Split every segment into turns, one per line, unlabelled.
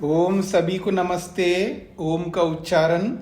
ओम सभी को नमस्ते। ओम का उच्चारण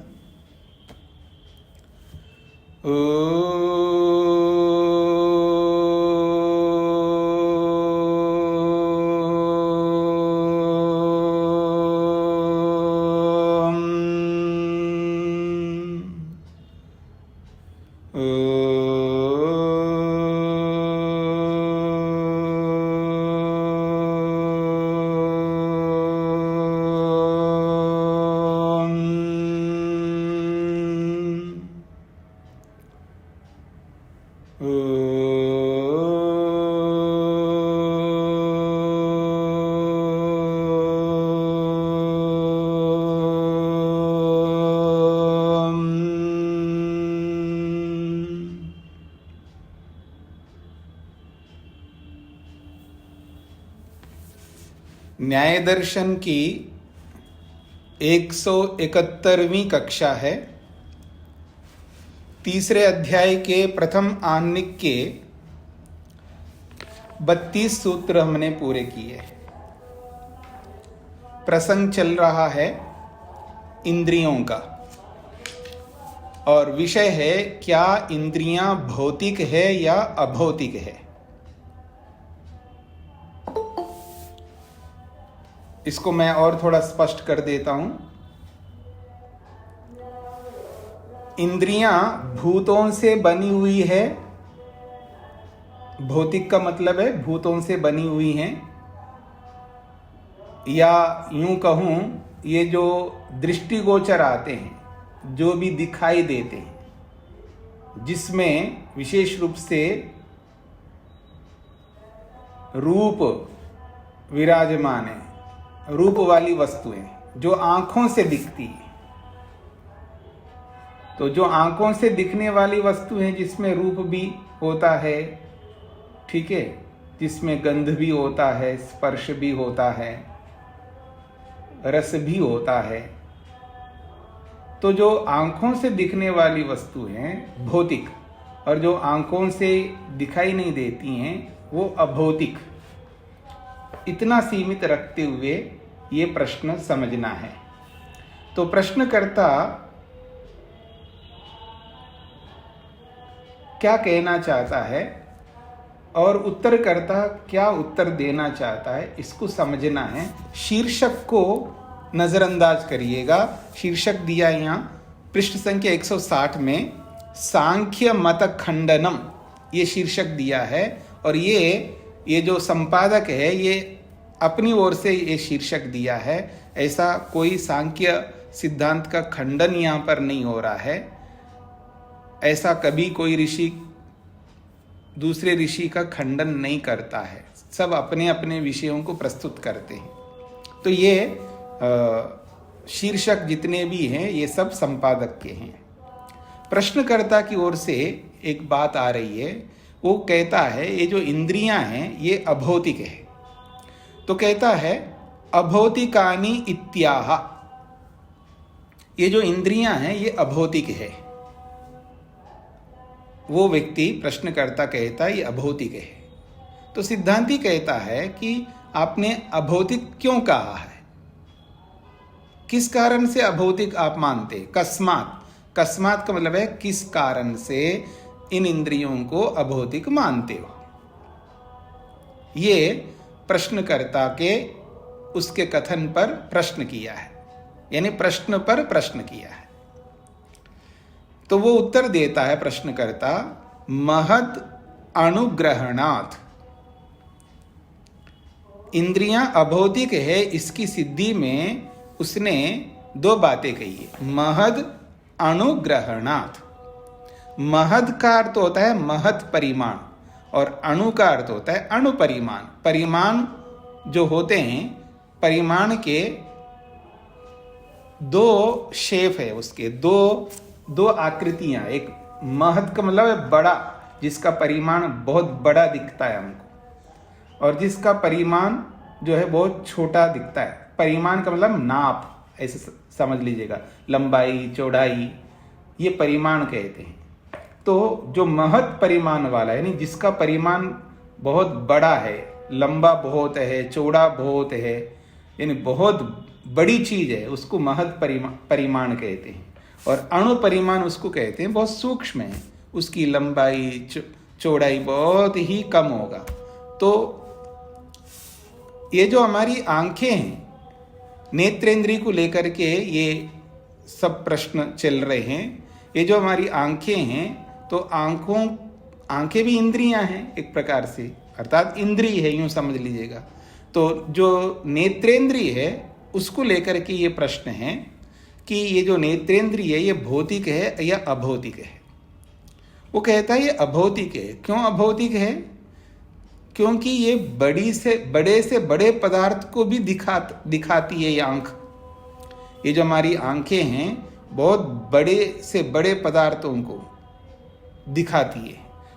न्याय दर्शन की 171वीं कक्षा है। तीसरे अध्याय के प्रथम आह्निक के 32 सूत्र हमने पूरे किए। प्रसंग चल रहा है इंद्रियों का और विषय है क्या इंद्रियां भौतिक है या अभौतिक है। इसको मैं और थोड़ा स्पष्ट कर देता हूं। इंद्रियां भूतों से बनी हुई है। भौतिक का मतलब है भूतों से बनी हुई हैं, या यूं कहूं ये जो दृष्टिगोचर आते हैं, जो भी दिखाई देते हैं, जिसमें विशेष रूप से रूप विराजमान है, रूप वाली वस्तुएं जो आंखों से दिखती है। तो जो आंखों से दिखने वाली वस्तु है जिसमें रूप भी होता है, ठीक है, जिसमें गंध भी होता है, स्पर्श भी होता है, रस भी होता है। तो जो आंखों से दिखने वाली वस्तु हैं भौतिक, और जो आंखों से दिखाई नहीं देती हैं वो अभौतिक। इतना सीमित रखते हुए ये प्रश्न समझना है। तो प्रश्नकर्ता क्या कहना चाहता है और उत्तरकर्ता क्या उत्तर देना चाहता है, इसको समझना है। शीर्षक को नजरअंदाज करिएगा। शीर्षक दिया यहाँ पृष्ठ संख्या 160 में, सांख्य मत खंडनम, ये शीर्षक दिया है। और ये जो संपादक है ये अपनी ओर से ये शीर्षक दिया है। ऐसा कोई सांख्य सिद्धांत का खंडन यहाँ पर नहीं हो रहा है। ऐसा कभी कोई ऋषि दूसरे ऋषि का खंडन नहीं करता है। सब अपने अपने विषयों को प्रस्तुत करते हैं। तो ये शीर्षक जितने भी हैं ये सब संपादक के हैं। प्रश्नकर्ता की ओर से एक बात आ रही है। वो कहता है ये जो इंद्रियां हैं ये अभौतिक है। तो कहता है अभौतिकानि इत्याह, ये जो इंद्रियां हैं ये अभौतिक है। वो व्यक्ति प्रश्नकर्ता कहता है ये अभौतिक है। तो सिद्धांती कहता है कि आपने अभौतिक क्यों कहा है, किस कारण से अभौतिक आप मानते। कस्मात, कस्मात का मतलब है किस कारण से इन इंद्रियों को अभौतिक मानते हो। ये प्रश्नकर्ता के उसके कथन पर प्रश्न किया है, यानी प्रश्न पर प्रश्न किया है। तो वो उत्तर देता है प्रश्नकर्ता, महद अनुग्रहणात्, इंद्रियां अभौतिक है इसकी सिद्धि में उसने दो बातें कही है। महद अनुग्रहणात्, महद का अर्थ होता है महत परिमाण और अणु का अर्थ होता है अणु परिमाण। परिमाण जो होते हैं, परिमाण के दो शेप है, उसके दो आकृतियां। एक महत का मतलब है बड़ा, जिसका परिमाण बहुत बड़ा दिखता है हमको, और जिसका परिमाण जो है बहुत छोटा दिखता है। परिमाण का मतलब नाप, ऐसे समझ लीजिएगा, लंबाई चौड़ाई, ये परिमाण कहते हैं। तो जो महत परिमाण वाला है, यानी जिसका परिमाण बहुत बड़ा है, लंबा बहुत है, चौड़ा बहुत है, यानी बहुत बड़ी चीज है उसको महत परिमाण कहते हैं, और अणु परिमाण उसको कहते हैं बहुत सूक्ष्म है, उसकी लंबाई चौड़ाई बहुत ही कम होगा। तो ये जो हमारी आंखें हैं, नेत्रेंद्रिय को लेकर के ये सब प्रश्न चल रहे हैं। ये जो हमारी आंखें हैं, तो आंखें भी इंद्रियां हैं एक प्रकार से, अर्थात इंद्रिय है, यूं समझ लीजिएगा। तो जो नेत्रेंद्रिय है उसको लेकर के ये प्रश्न है कि ये जो नेत्रेंद्रिय है ये भौतिक है या अभौतिक है। वो कहता है ये अभौतिक है। क्यों अभौतिक है? क्योंकि ये बड़े से बड़े पदार्थ को भी दिखाती है ये आंख। ये जो हमारी आंखें हैं बहुत बड़े से बड़े पदार्थों को दिखाती है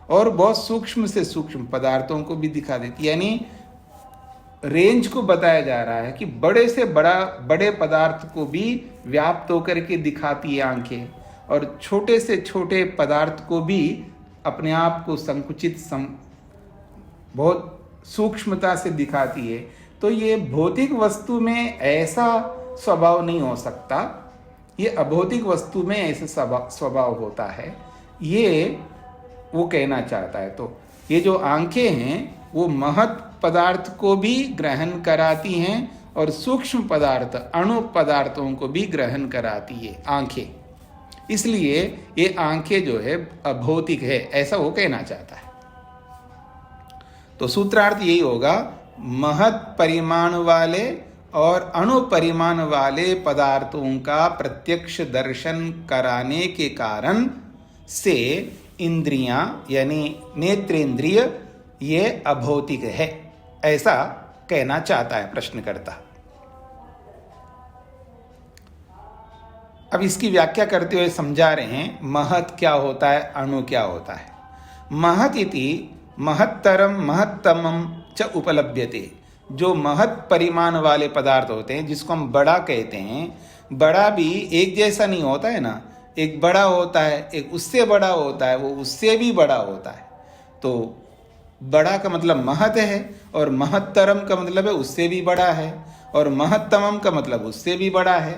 और बहुत सूक्ष्म से सूक्ष्म पदार्थों को भी दिखा देती है। यानी रेंज को बताया जा रहा है कि बड़े से बड़े पदार्थ को भी व्याप्त होकर के दिखाती है आंखें, और छोटे से छोटे पदार्थ को भी अपने आप को संकुचित बहुत सूक्ष्मता से दिखाती है। तो ये भौतिक वस्तु में ऐसा स्वभाव नहीं हो सकता, ये अभौतिक वस्तु में ऐसा स्वभाव होता है, ये वो कहना चाहता है। तो ये जो आंखें हैं वो महत पदार्थ को भी ग्रहण कराती हैं और सूक्ष्म पदार्थ अणु पदार्थों को भी ग्रहण कराती है आंखें, इसलिए ये आंखें जो है अभौतिक है, ऐसा वो कहना चाहता है। तो सूत्रार्थ यही होगा, महत परिमाण वाले और अणु परिमाण वाले पदार्थों का प्रत्यक्ष दर्शन कराने के कारण से इंद्रियां यानी नेत्रेंद्रिय ये अभौतिक है, ऐसा कहना चाहता है प्रश्नकर्ता। अब इसकी व्याख्या करते हुए समझा रहे हैं महत क्या होता है, अणु क्या होता है। महत इति महत्तरम महत्तमम च उपलभ्यते। जो महत परिमाण वाले पदार्थ होते हैं जिसको हम बड़ा कहते हैं, बड़ा भी एक जैसा नहीं होता है ना, एक बड़ा होता है, एक उससे बड़ा होता है, वो उससे भी बड़ा होता है। तो बड़ा का मतलब महत है, और महत्तरम का मतलब है उससे भी बड़ा है, और महत्तमम का मतलब उससे भी बड़ा है।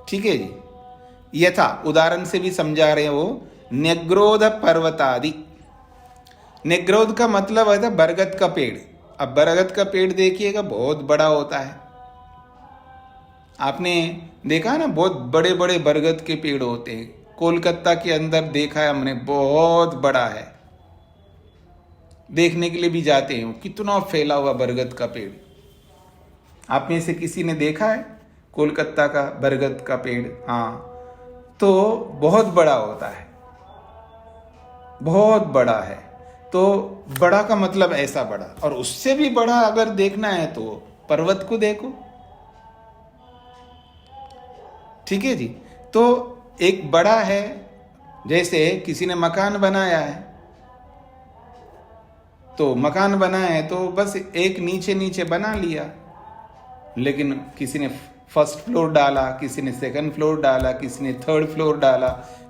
ठीक है जी। यथा उदाहरण से भी समझा रहे हैं वो, न्यग्रोध पर्वतादि। न्यग्रोध का मतलब है बरगद का पेड़। अब बरगद का पेड़ देखिएगा बहुत बड़ा होता है, आपने देखा ना, बहुत बड़े बड़े बरगद के पेड़ होते हैं। कोलकाता के अंदर देखा है हमने, बहुत बड़ा है, देखने के लिए भी जाते हैं। कितना फैला हुआ बरगद का पेड़। आप में से किसी ने देखा है कोलकाता का बरगद का पेड़? हाँ, तो बहुत बड़ा होता है, बहुत बड़ा है। तो बड़ा का मतलब ऐसा बड़ा, और उससे भी बड़ा अगर देखना है तो पर्वत को देखो। ठीक है जी। तो एक बड़ा है, जैसे किसी ने मकान बनाया है, तो मकान बनाया है तो बस एक नीचे नीचे बना लिया, लेकिन किसी ने फर्स्ट फ्लोर डाला, किसी ने सेकंड फ्लोर डाला, किसी ने थर्ड फ्लोर डाला,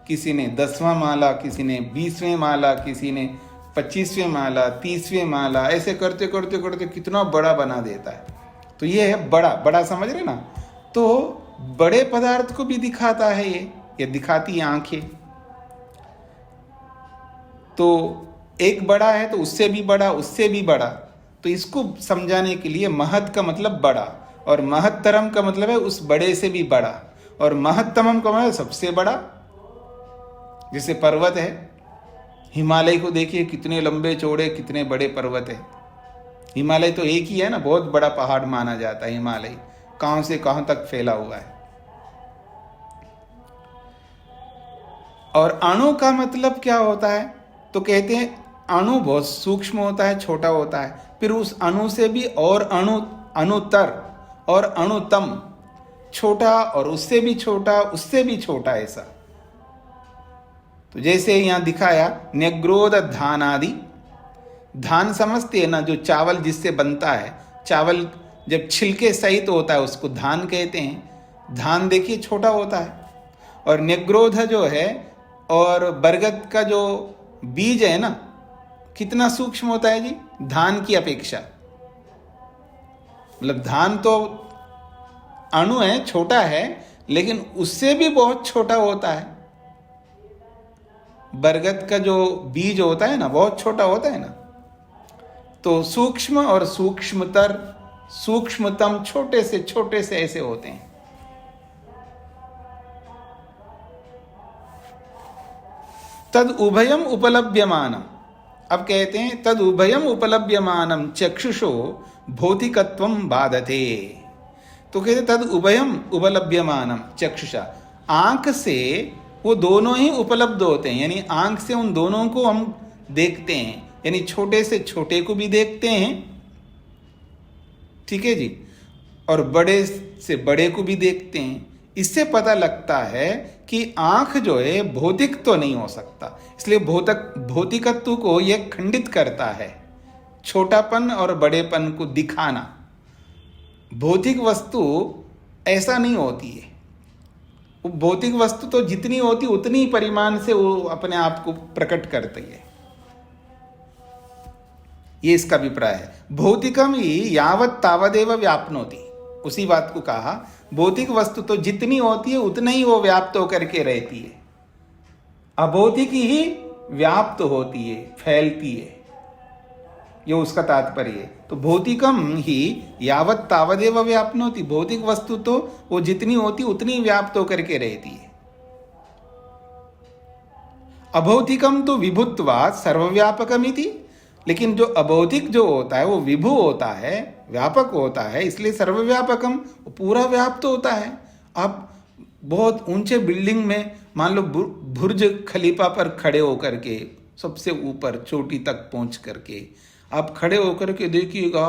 किसी ने 10वां माला, किसी ने 20वें माला, किसी ने 25वें माला, 30वें माला, ऐसे करते करते करते कितना बड़ा बना देता है। तो ये है बड़ा। बड़ा समझ रहे ना? तो बड़े पदार्थ को भी दिखाता है ये दिखाती है आंखें। तो एक बड़ा है तो उससे भी बड़ा, उससे भी बड़ा। तो इसको समझाने के लिए महत का मतलब बड़ा, और महत्तरम का मतलब है उस बड़े से भी बड़ा, और महत्तमम का मतलब सबसे बड़ा। जैसे पर्वत है, हिमालय को देखिए कितने लंबे चौड़े, कितने बड़े पर्वत है। हिमालय तो एक ही है ना, बहुत बड़ा पहाड़ माना जाता है हिमालय, कहां से कहां तक फैला हुआ है। और अणु का मतलब क्या होता है? तो कहते हैं अणु बहुत सूक्ष्म होता है, छोटा होता है, फिर उस अणु से भी और अणुतर और अणुतम, छोटा और उससे भी छोटा, उससे भी छोटा, ऐसा। तो जैसे यहां दिखाया न्यग्रोध धान आदि। धान समझते हैं ना, जो चावल जिससे बनता है, चावल जब छिलके सहित होता है उसको धान कहते हैं। धान देखिए छोटा होता है। और न्यग्रोध जो है, और बरगद का जो बीज है ना, कितना सूक्ष्म होता है जी धान की अपेक्षा। मतलब धान तो अणु है, छोटा है, लेकिन उससे भी बहुत छोटा होता है। बरगद का जो बीज होता है ना, बहुत छोटा होता है ना। तो सूक्ष्म और सूक्ष्मतर, सूक्ष्मतम, छोटे से ऐसे होते हैं। तद उभयम उपलभ्यमानम, अब कहते हैं तद उभयम उपलभ्यमानम चक्षुषो भौतिकत्वम बाधते। तो कहते तद उभयम उपलभ्यमानम चक्षुषा, आंख से वो दोनों ही उपलब्ध होते हैं, यानी आंख से उन दोनों को हम देखते हैं, यानी छोटे से छोटे को भी देखते हैं, ठीक है जी, और बड़े से बड़े को भी देखते हैं। इससे पता लगता है कि आंख जो है भौतिक तो नहीं हो सकता, इसलिए भौतिकत्व को यह खंडित करता है, छोटापन और बड़ेपन को दिखाना। भौतिक वस्तु ऐसा नहीं होती है, वो भौतिक वस्तु तो जितनी होती उतनी ही परिमाण से वो अपने आप को प्रकट करती है, ये इसका अभिप्राय है। भौतिकम ही यावत तावदेव व्याप्नोति, उसी बात को कहा, भौतिक वस्तु तो जितनी होती है उतना ही वो व्याप्त होकर के रहती है, अभौतिक ही व्याप्त होती है, फैलती है, ये उसका तात्पर्य है। तो भौतिकम ही यावत तावदेव व्याप्नोति, भौतिक वस्तु तो वो जितनी होती उतनी व्याप्त होकर के रहती है। अभौतिकम तो विभुत्वात् सर्वव्यापकमिति, लेकिन जो अभौतिक जो होता है वो विभु होता है, व्यापक होता है, इसलिए सर्वव्यापकम, पूरा व्याप्त होता है। आप बहुत ऊंचे बिल्डिंग में मान लो बुर्ज खलीफा पर खड़े होकर के, सबसे ऊपर चोटी तक पहुंच करके आप खड़े होकर के देखिएगा,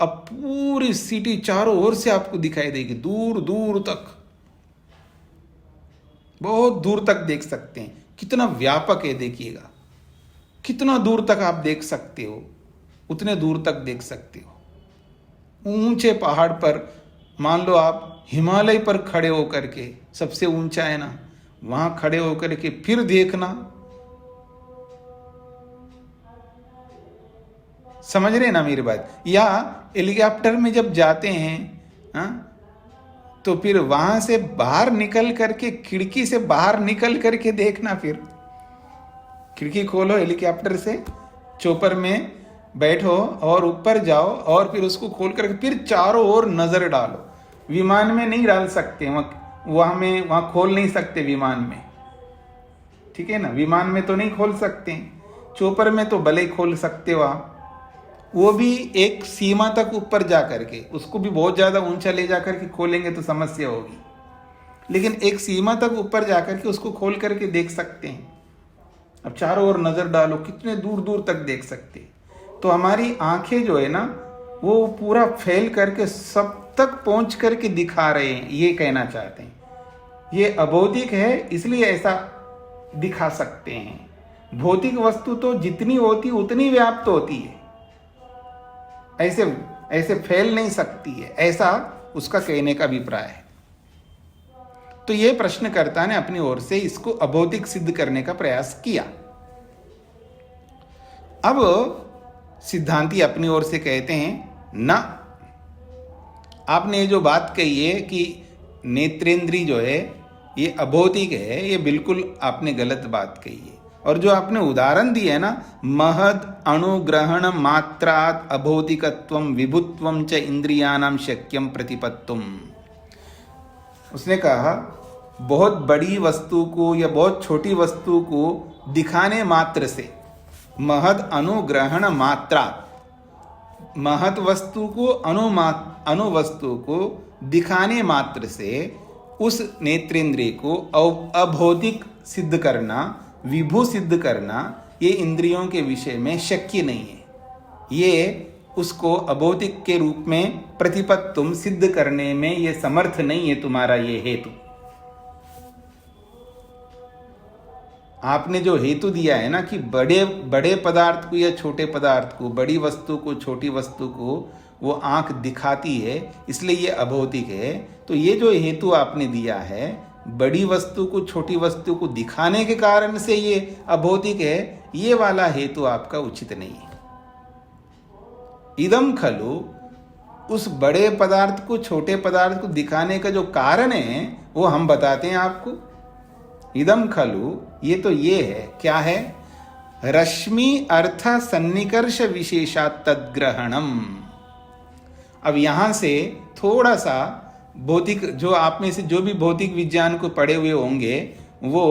अब पूरी सिटी चारों ओर से आपको दिखाई देगी, दूर दूर तक, बहुत दूर तक देख सकते हैं। कितना व्यापक है देखिएगा, कितना दूर तक आप देख सकते हो, उतने दूर तक देख सकते हो। ऊंचे पहाड़ पर मान लो आप हिमालय पर खड़े होकर के, सबसे ऊंचा है ना, वहां खड़े होकर के फिर देखना, समझ रहे ना मेरी बात। या हेलीकॉप्टर में जब जाते हैं, हाँ, तो फिर वहां से बाहर निकल करके, खिड़की से बाहर निकल करके देखना, फिर खिड़की खोलो हेलीकॉप्टर से, चोपर में बैठो और ऊपर जाओ और फिर उसको खोल करके फिर चारों ओर नजर डालो। विमान में नहीं डाल सकते, वहां खोल नहीं सकते विमान में, ठीक है ना, विमान में तो नहीं खोल सकते, चोपर में तो भले ही खोल सकते हो आप, वो भी एक सीमा तक ऊपर जा करके, उसको भी बहुत ज़्यादा ऊंचा ले जा करके खोलेंगे तो समस्या होगी, लेकिन एक सीमा तक ऊपर जा करके उसको खोल करके देख सकते हैं। अब चारों ओर नज़र डालो, कितने दूर दूर तक देख सकते हैं। तो हमारी आंखें जो है ना, वो पूरा फैल करके सब तक पहुंच करके दिखा रहे हैं, ये कहना चाहते हैं। ये अभौतिक है इसलिए ऐसा दिखा सकते हैं। भौतिक वस्तु तो जितनी होती उतनी व्याप्त होती है, ऐसे ऐसे फैल नहीं सकती है, ऐसा उसका कहने का अभिप्राय है। तो ये प्रश्नकर्ता ने अपनी ओर से इसको अभौतिक सिद्ध करने का प्रयास किया। अब सिद्धांती अपनी ओर से कहते हैं, ना, आपने ये जो बात कही है कि नेत्रेंद्री जो है ये अभौतिक है, ये बिल्कुल आपने गलत बात कही है। और जो आपने उदाहरण दिए है ना, महद अणुग्रहण मात्रात अभौतिकत्वम विभुत्वम च इंद्रियानाम शक्यम प्रतिपत्तुम, उसने कहा बहुत बड़ी वस्तु को या बहुत छोटी वस्तु को दिखाने मात्र से, महद अनुग्रहण मात्रा, महत वस्तु को अणु वस्तु को दिखाने मात्र से उस नेत्रेंद्रिय को अभौतिक सिद्ध करना, विभु सिद्ध करना, ये इंद्रियों के विषय में शक्य नहीं है। ये उसको अभौतिक के रूप में प्रतिपत्तुम सिद्ध करने में ये समर्थ नहीं है तुम्हारा ये हेतु। आपने जो हेतु दिया है ना कि बड़े बड़े पदार्थ को या छोटे पदार्थ को, बड़ी वस्तु को छोटी वस्तु को वो आंख दिखाती है इसलिए ये अभौतिक है, तो ये जो हेतु आपने दिया है बड़ी वस्तु को छोटी वस्तु को दिखाने के कारण से ये अभौतिक है, ये वाला हेतु आपका उचित नहीं है। इदम खलु उस बड़े पदार्थ को छोटे पदार्थ को दिखाने का जो कारण है वो हम बताते हैं आपको। इदम खलु, ये तो ये है, क्या है? रश्मि अर्थ सन्निकर्ष विशेषात् तद्ग्रहणम। अब यहां से थोड़ा सा भौतिक, जो आप में से जो भी भौतिक विज्ञान को पढ़े हुए होंगे वो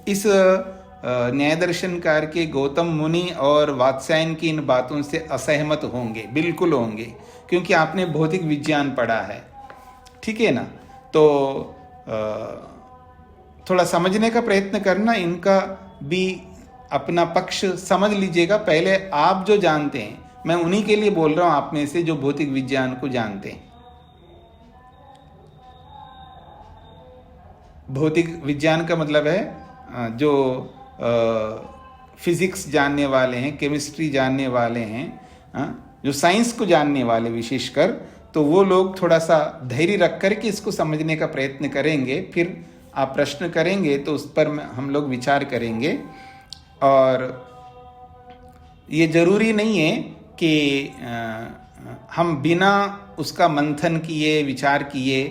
इस न्याय दर्शनकार के गौतम मुनि और वात्स्यायन की इन बातों से असहमत होंगे, बिल्कुल होंगे, क्योंकि आपने भौतिक विज्ञान पढ़ा है, ठीक है ना। तो थोड़ा समझने का प्रयत्न करना, इनका भी अपना पक्ष समझ लीजिएगा। पहले आप जो जानते हैं, मैं उन्हीं के लिए बोल रहा हूं, आप में से जो भौतिक विज्ञान को जानते हैं। भौतिक विज्ञान का मतलब है जो फिजिक्स जानने वाले हैं, केमिस्ट्री जानने वाले हैं, जो साइंस को जानने वाले विशेषकर, तो वो लोग थोड़ा सा धैर्य रख कर के इसको समझने का प्रयत्न करेंगे। फिर आप प्रश्न करेंगे तो उस पर हम लोग विचार करेंगे। और ये जरूरी नहीं है कि हम बिना उसका मंथन किए, विचार किए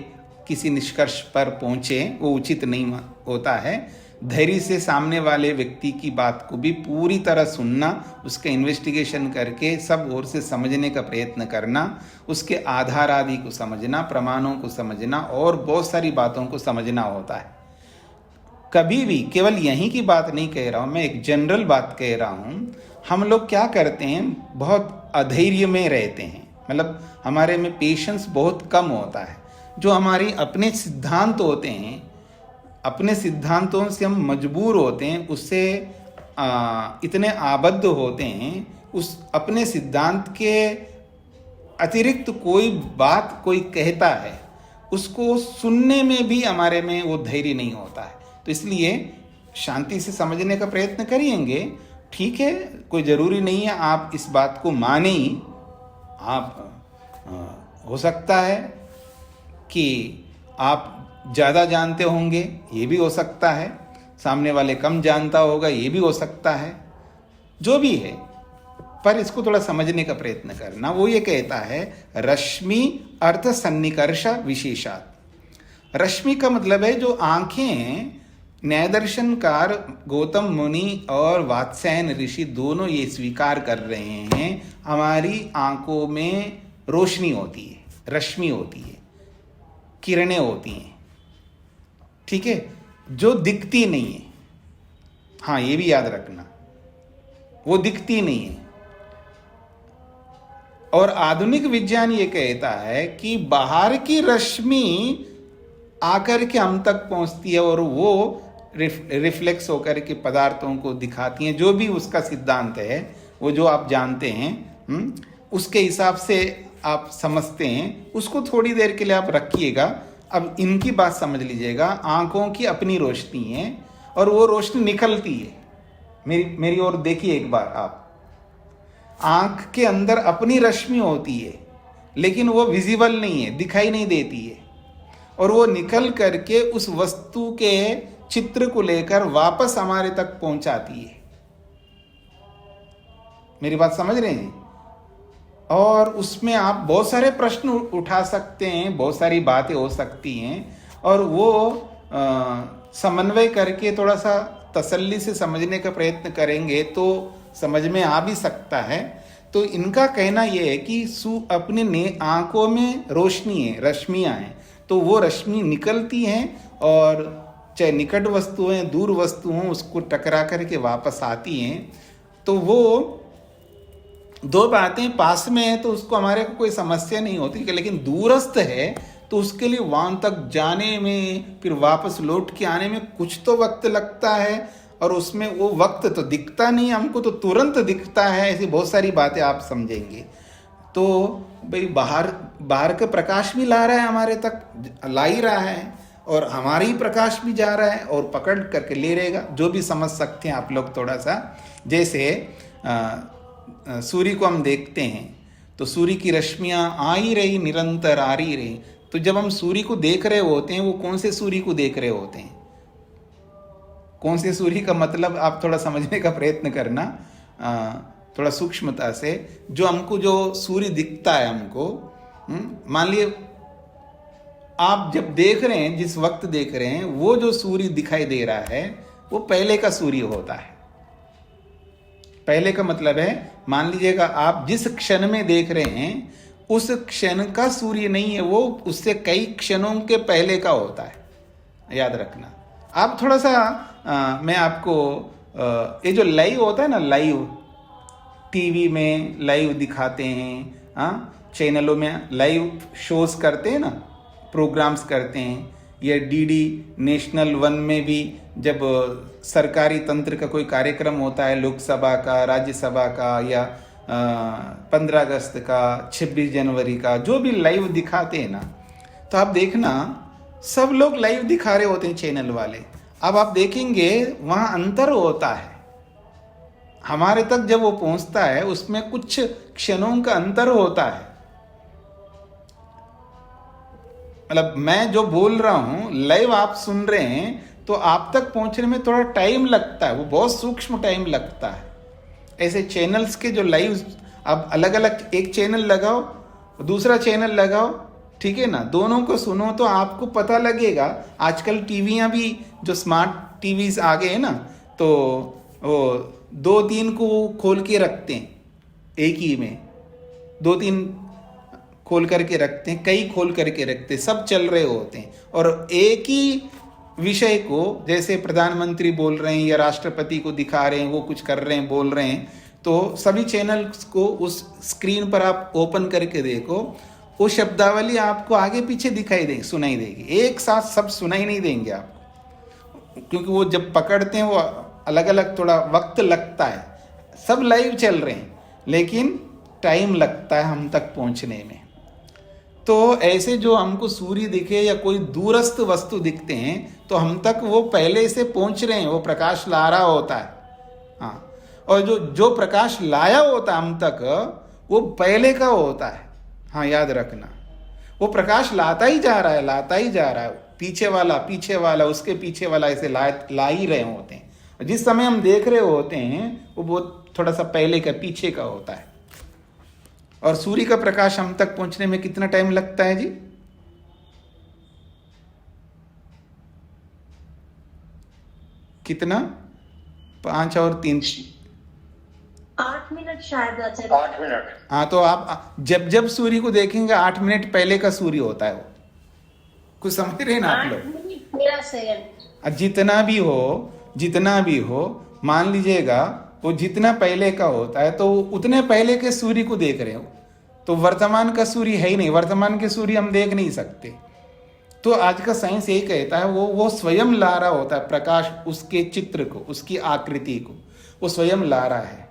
किसी निष्कर्ष पर पहुँचे, वो उचित नहीं होता है। धैर्य से सामने वाले व्यक्ति की बात को भी पूरी तरह सुनना, उसका इन्वेस्टिगेशन करके सब ओर से समझने का प्रयत्न करना, उसके आधार आदि को समझना, प्रमाणों को समझना और बहुत सारी बातों को समझना होता है। कभी भी केवल यहीं की बात नहीं कह रहा हूँ, मैं एक जनरल बात कह रहा हूँ। हम लोग क्या करते हैं, बहुत अधैर्य में रहते हैं, मतलब हमारे में पेशेंस बहुत कम होता है। जो हमारी अपने सिद्धांत होते हैं, अपने सिद्धांतों से हम मजबूर होते हैं, उससे इतने आबद्ध होते हैं, उस अपने सिद्धांत के अतिरिक्त कोई बात कोई कहता है, उसको सुनने में भी हमारे में वो धैर्य नहीं होता है। तो इसलिए शांति से समझने का प्रयत्न करेंगे, ठीक है, कोई ज़रूरी नहीं है आप इस बात को माने ही। आप हो सकता है कि आप ज़्यादा जानते होंगे, ये भी हो सकता है, सामने वाले कम जानता होगा, ये भी हो सकता है, जो भी है, पर इसको थोड़ा समझने का प्रयत्न करना। वो ये कहता है रश्मि अर्थ सन्निकर्ष विशेषात्। रश्मि का मतलब है जो आंखें हैं, न्याय दर्शनकार गौतम मुनि और वात्स्यायन ऋषि दोनों ये स्वीकार कर रहे हैं, हमारी आंखों में रोशनी होती है, रश्मि होती है, किरणें होती हैं, ठीक है, जो दिखती नहीं है। हाँ, ये भी याद रखना, वो दिखती नहीं है। और आधुनिक विज्ञान ये कहता है कि बाहर की रश्मि आकर के हम तक पहुंचती है और वो रिफ्लेक्स होकर के पदार्थों को दिखाती हैं। जो भी उसका सिद्धांत है, वो जो आप जानते हैं, उसके हिसाब से आप समझते हैं, उसको थोड़ी देर के लिए आप रखिएगा। अब इनकी बात समझ लीजिएगा। आंखों की अपनी रोशनी है और वो रोशनी निकलती है। मेरी ओर देखिए एक बार आप। आंख के अंदर अपनी रश्मि होती है, लेकिन वो विजिबल नहीं है, दिखाई नहीं देती है, और वो निकल करके उस वस्तु के चित्र को लेकर वापस हमारे तक पहुंचाती है। मेरी बात समझ रहे हैं? और उसमें आप बहुत सारे प्रश्न उठा सकते हैं, बहुत सारी बातें हो सकती हैं, और वो समन्वय करके थोड़ा सा तसल्ली से समझने का प्रयत्न करेंगे तो समझ में आ भी सकता है। तो इनका कहना यह है कि अपने आंखों में रोशनी है, रश्मियाँ हैं, तो वो रश्मि निकलती हैं और चाहे निकट वस्तु हैं, दूर वस्तु हों, उसको टकरा करके वापस आती हैं। तो वो दो बातें पास में है तो उसको हमारे को कोई समस्या नहीं होती, लेकिन दूरस्थ है तो उसके लिए वहाँ तक जाने में, फिर वापस लौट के आने में कुछ तो वक्त लगता है, और उसमें वो वक्त तो दिखता नहीं हमको, तो तुरंत दिखता है। ऐसी बहुत सारी बातें आप समझेंगे। तो भाई बाहर का प्रकाश भी ला रहा है, हमारे तक ला ही रहा है, और हमारा ही प्रकाश भी जा रहा है और पकड़ करके ले रहेगा। जो भी समझ सकते हैं आप लोग थोड़ा सा। जैसे सूर्य को हम देखते हैं तो सूर्य की रश्मियाँ आ ही रही, निरंतर आ ही रही। तो जब हम सूर्य को देख रहे होते हैं, वो कौन से सूर्य को देख रहे होते हैं? कौन से सूर्य का मतलब आप थोड़ा समझने का प्रयत्न करना, थोड़ा सूक्ष्मता से। जो सूर्य दिखता है हमको, मान लिए आप जब देख रहे हैं, जिस वक्त देख रहे हैं, वो जो सूर्य दिखाई दे रहा है वो पहले का सूर्य होता है। पहले का मतलब है, मान लीजिएगा आप जिस क्षण में देख रहे हैं उस क्षण का सूर्य नहीं है, वो उससे कई क्षणों के पहले का होता है, याद रखना। आप थोड़ा सा मैं आपको ये जो लाइव होता है ना, लाइव टीवी में लाइव दिखाते हैं, चैनलों में लाइव शोज करते हैं ना, प्रोग्राम्स करते हैं, या डीडी नेशनल वन में भी जब सरकारी तंत्र का कोई कार्यक्रम होता है, लोकसभा का, राज्यसभा का, या 15 अगस्त का, 26 जनवरी का, जो भी लाइव दिखाते हैं ना, तो आप देखना सब लोग लाइव दिखा रहे होते हैं चैनल वाले। अब आप देखेंगे वहाँ अंतर होता है, हमारे तक जब वो पहुँचता है उसमें कुछ क्षणों का अंतर होता है। मतलब मैं जो बोल रहा हूँ लाइव आप सुन रहे हैं तो आप तक पहुँचने में थोड़ा टाइम लगता है, वो बहुत सूक्ष्म टाइम लगता है। ऐसे चैनल्स के जो लाइव, अब अलग अलग एक चैनल लगाओ, दूसरा चैनल लगाओ, ठीक है ना, दोनों को सुनो तो आपको पता लगेगा। आजकल टीवियाँ भी जो स्मार्ट टीवीज आ गए हैं ना, तो वो 2-3 को खोल के रखते हैं, एक ही में 2-3 खोल करके रखते हैं, कई खोल करके रखते हैं, सब चल रहे होते हैं। और एक ही विषय को जैसे प्रधानमंत्री बोल रहे हैं या राष्ट्रपति को दिखा रहे हैं, वो कुछ कर रहे हैं, बोल रहे हैं, तो सभी चैनल्स को उस स्क्रीन पर आप ओपन करके देखो, वो शब्दावली आपको आगे पीछे दिखाई देगी, सुनाई देगी। एक साथ सब सुनाई नहीं देंगे आपको, क्योंकि वो जब पकड़ते हैं वो अलग अलग थोड़ा वक्त लगता है। सब लाइव चल रहे हैं लेकिन टाइम लगता है हम तक पहुंचने में। तो ऐसे जो हमको सूर्य दिखे या कोई दूरस्थ वस्तु दिखते हैं तो हम तक वो पहले से पहुंच रहे हैं, वो प्रकाश ला रहा होता है। हाँ, और जो प्रकाश लाया होता है हम तक वो पहले का होता है। हाँ, याद रखना, वो प्रकाश लाता ही जा रहा है, लाता ही जा रहा है, पीछे वाला उसके पीछे वाला, ऐसे ला ही रहे होते हैं। जिस समय हम देख रहे होते हैं वो बहुत थोड़ा सा पहले का, पीछे का होता है। और सूर्य का प्रकाश हम तक पहुंचने में कितना टाइम लगता है जी? कितना? 5 और 3
8 मिनट शायद।
8 मिनट।
हाँ, तो आप जब सूर्य को देखेंगे 8 मिनट पहले का सूर्य होता है वो। कुछ समझ रहे हैं ना आप लोग?
13 सेकंड।
जितना भी हो मान लीजिएगा वो जितना पहले का होता है तो उतने पहले के सूर्य को देख रहे हो। तो वर्तमान का सूर्य है ही नहीं, वर्तमान के सूर्य हम देख नहीं सकते। तो आज का साइंस यही कहता है वो स्वयं ला रहा होता है प्रकाश, उसके चित्र को, उसकी आकृति को वो स्वयं ला रहा है।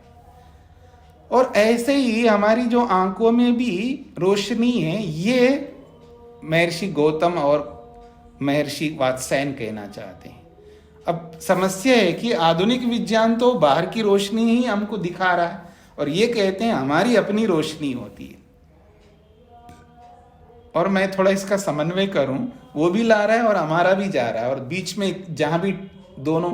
और ऐसे ही हमारी जो आंखों में भी रोशनी है, ये महर्षि गौतम और महर्षि वात्स्यायन कहना चाहते हैं। अब समस्या है कि आधुनिक विज्ञान तो बाहर की रोशनी ही हमको दिखा रहा है और ये कहते हैं हमारी अपनी रोशनी होती है। और मैं थोड़ा इसका समन्वय करूं, वो भी ला रहा है और हमारा भी जा रहा है, और बीच में जहां भी दोनों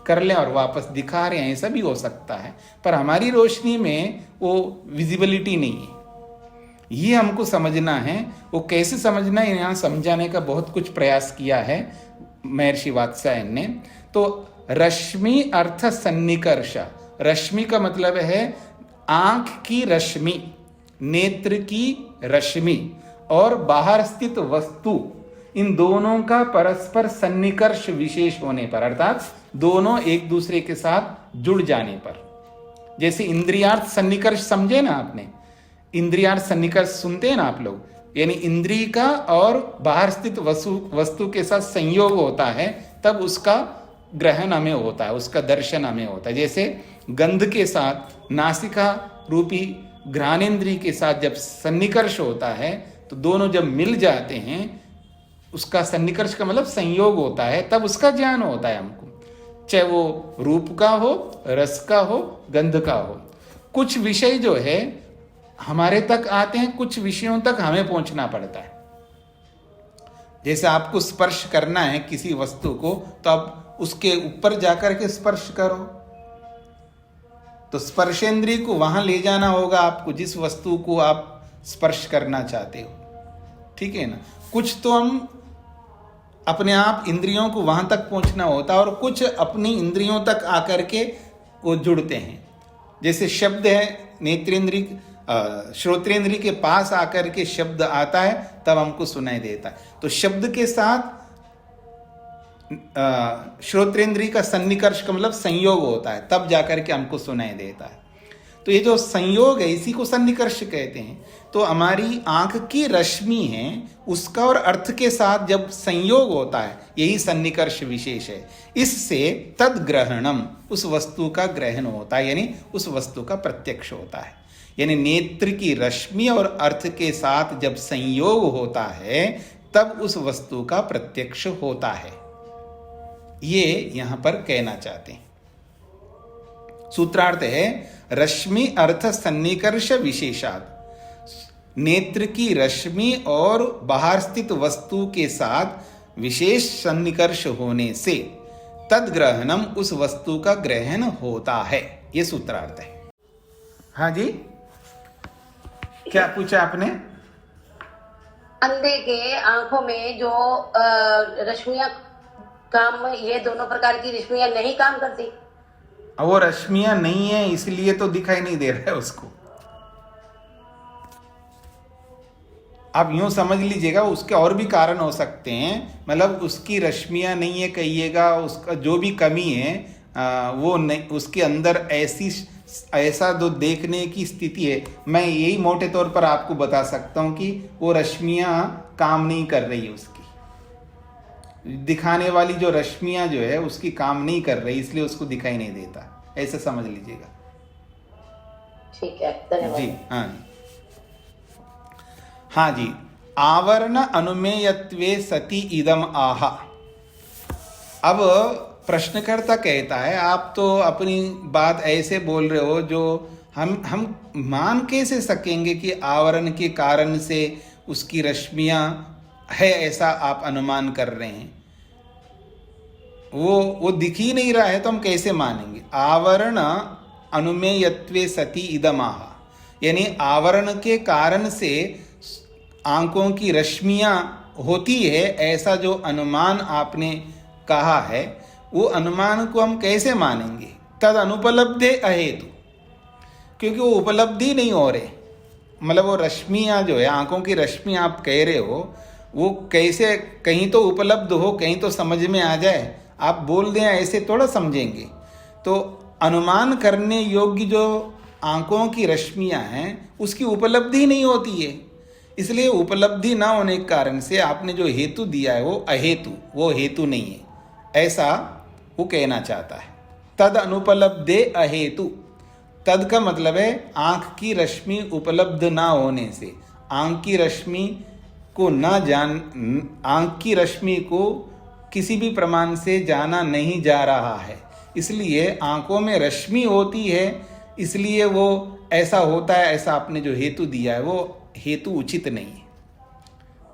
कर लें और वापस दिखा रहे हैं, ऐसा भी हो सकता है। पर हमारी रोशनी में वो विजिबिलिटी नहीं है, ये हमको समझना है। वो कैसे समझना है, यहाँ समझाने का बहुत कुछ प्रयास किया है महर्षि वात्स्यायन ने। तो रश्मि अर्थ सन्निकर्ष, रश्मि का मतलब है आंख की रश्मि, नेत्र की रश्मि और बाहर स्थित वस्तु, इन दोनों का परस्पर सन्निकर्ष विशेष होने पर, अर्थात दोनों एक दूसरे के साथ जुड़ जाने पर। जैसे इंद्रियार्थ सन्निकर्ष समझे ना आपने, इंद्रियार्थ सन्निकर्ष सुनते हैं ना आप लोग, यानी इंद्रिय का और बाहर स्थित वस्तु के साथ संयोग होता है, तब उसका ग्रहण हमें होता है, उसका दर्शन हमें होता है। जैसे गंध के साथ नासिका रूपी घ्राणेन्द्रिय के साथ जब सन्निकर्ष होता है तो दोनों जब मिल जाते हैं, उसका सन्निकर्ष का मतलब संयोग होता है, तब उसका ज्ञान होता है हमको, चाहे वो रूप का हो, रस का हो, गंध का हो। कुछ विषय जो है हमारे तक आते हैं, कुछ विषयों तक हमें पहुंचना पड़ता है। जैसे आपको स्पर्श करना है किसी वस्तु को, तो आप उसके ऊपर जाकर के स्पर्श करो, तो स्पर्शेंद्रिय को वहां ले जाना होगा आपको, जिस वस्तु को आप स्पर्श करना चाहते हो, ठीक है ना। कुछ तो हम अपने आप इंद्रियों को वहाँ तक पहुँचना होता है और कुछ अपनी इंद्रियों तक आकर के वो जुड़ते हैं। जैसे शब्द है, नेत्रेंद्रिय श्रोत्रेंद्रिय के पास आकर के शब्द आता है तब हमको सुनाई देता है। तो शब्द के साथ श्रोत्रेंद्रिय का सन्निकर्ष का मतलब संयोग होता है, तब जाकर के हमको सुनाई देता है। तो ये जो संयोग है इसी को सन्निकर्ष कहते हैं। तो हमारी आंख की रश्मि है, उसका और अर्थ के साथ जब संयोग होता है यही सन्निकर्ष विशेष है। इससे तद ग्रहणम, उस वस्तु का ग्रहण होता है, यानी उस वस्तु का प्रत्यक्ष होता है। यानी नेत्र की रश्मि और अर्थ के साथ जब संयोग होता है तब उस वस्तु का प्रत्यक्ष होता है, ये यहां पर कहना चाहते हैं। सूत्रार्थ है रश्मि अर्थ सन्निकर्ष विशेषात्, नेत्र की रश्मि और बाहर स्थित वस्तु के साथ विशेष सन्निकर्ष होने से तदग्रहणम, उस वस्तु का ग्रहण होता है, ये सूत्रार्थ है। हाँ जी, क्या पूछा आपने?
अंधे के आंखों में जो रश्मियां काम, ये दोनों प्रकार की रश्मियां नहीं काम करती।
वो रश्मियां नहीं है इसलिए तो दिखाई नहीं दे रहा है उसको। आप यूं समझ लीजिएगा, उसके और भी कारण हो सकते हैं। मतलब उसकी रश्मियां नहीं है कहिएगा, उसका जो भी कमी है वो नहीं, उसके अंदर ऐसा जो देखने की स्थिति है, मैं यही मोटे तौर पर आपको बता सकता हूं कि वो रश्मियां काम नहीं कर रही है, उसकी दिखाने वाली जो रश्मियां जो है उसकी काम नहीं कर रही, इसलिए उसको दिखाई नहीं देता, ऐसे समझ लीजिएगा।
ठीक है, धन्यवाद
जी। हाँ जी, हाँ जी। आवरण अनुमेयत्वे सति इदम आह। अब प्रश्नकर्ता कहता है आप तो अपनी बात ऐसे बोल रहे हो जो हम मान कैसे सकेंगे कि आवरण के कारण से उसकी रश्मियां है, ऐसा आप अनुमान कर रहे हैं। वो दिख ही नहीं रहा है तो हम कैसे मानेंगे? आवरण अनुमेयत्वे सति इदमाह, यानी आवरण के कारण से आंखों की रश्मियां होती है, ऐसा जो अनुमान आपने कहा है वो अनुमान को हम कैसे मानेंगे? तद अनुपलब्धे अहेतु, क्योंकि वो उपलब्धि नहीं हो रहे। मतलब वो रश्मियां जो है, आंखों की रश्मि आप कह रहे हो, वो कैसे, कहीं तो उपलब्ध हो, कहीं तो समझ में आ जाए। आप बोल दें ऐसे थोड़ा समझेंगे। तो अनुमान करने योग्य जो आंखों की रश्मियां हैं उसकी उपलब्धि नहीं होती है, इसलिए उपलब्धि ना होने के कारण से आपने जो हेतु दिया है वो अहेतु, वो हेतु नहीं है, ऐसा वो कहना चाहता है। तद अनुपलब्धे अहेतु, तद का मतलब है आंख की रश्मि उपलब्ध ना होने से, आंख की रश्मि को ना जान, आंख की रश्मि को किसी भी प्रमाण से जाना नहीं जा रहा है, इसलिए आंखों में रश्मि होती है, इसलिए वो ऐसा होता है। ऐसा आपने जो हेतु दिया है वो हेतु उचित नहीं है।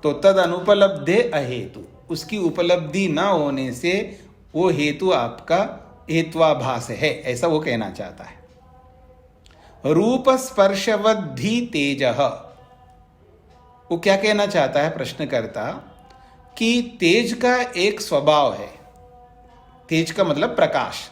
तो तद अनुपलब्धे अहेतु, उसकी उपलब्धि ना होने से वो हेतु आपका हेत्वाभास है, ऐसा वो कहना चाहता है। रूप स्पर्शवद्धि तेजः, वो क्या कहना चाहता है प्रश्नकर्ता कि तेज का एक स्वभाव है। तेज का मतलब प्रकाश,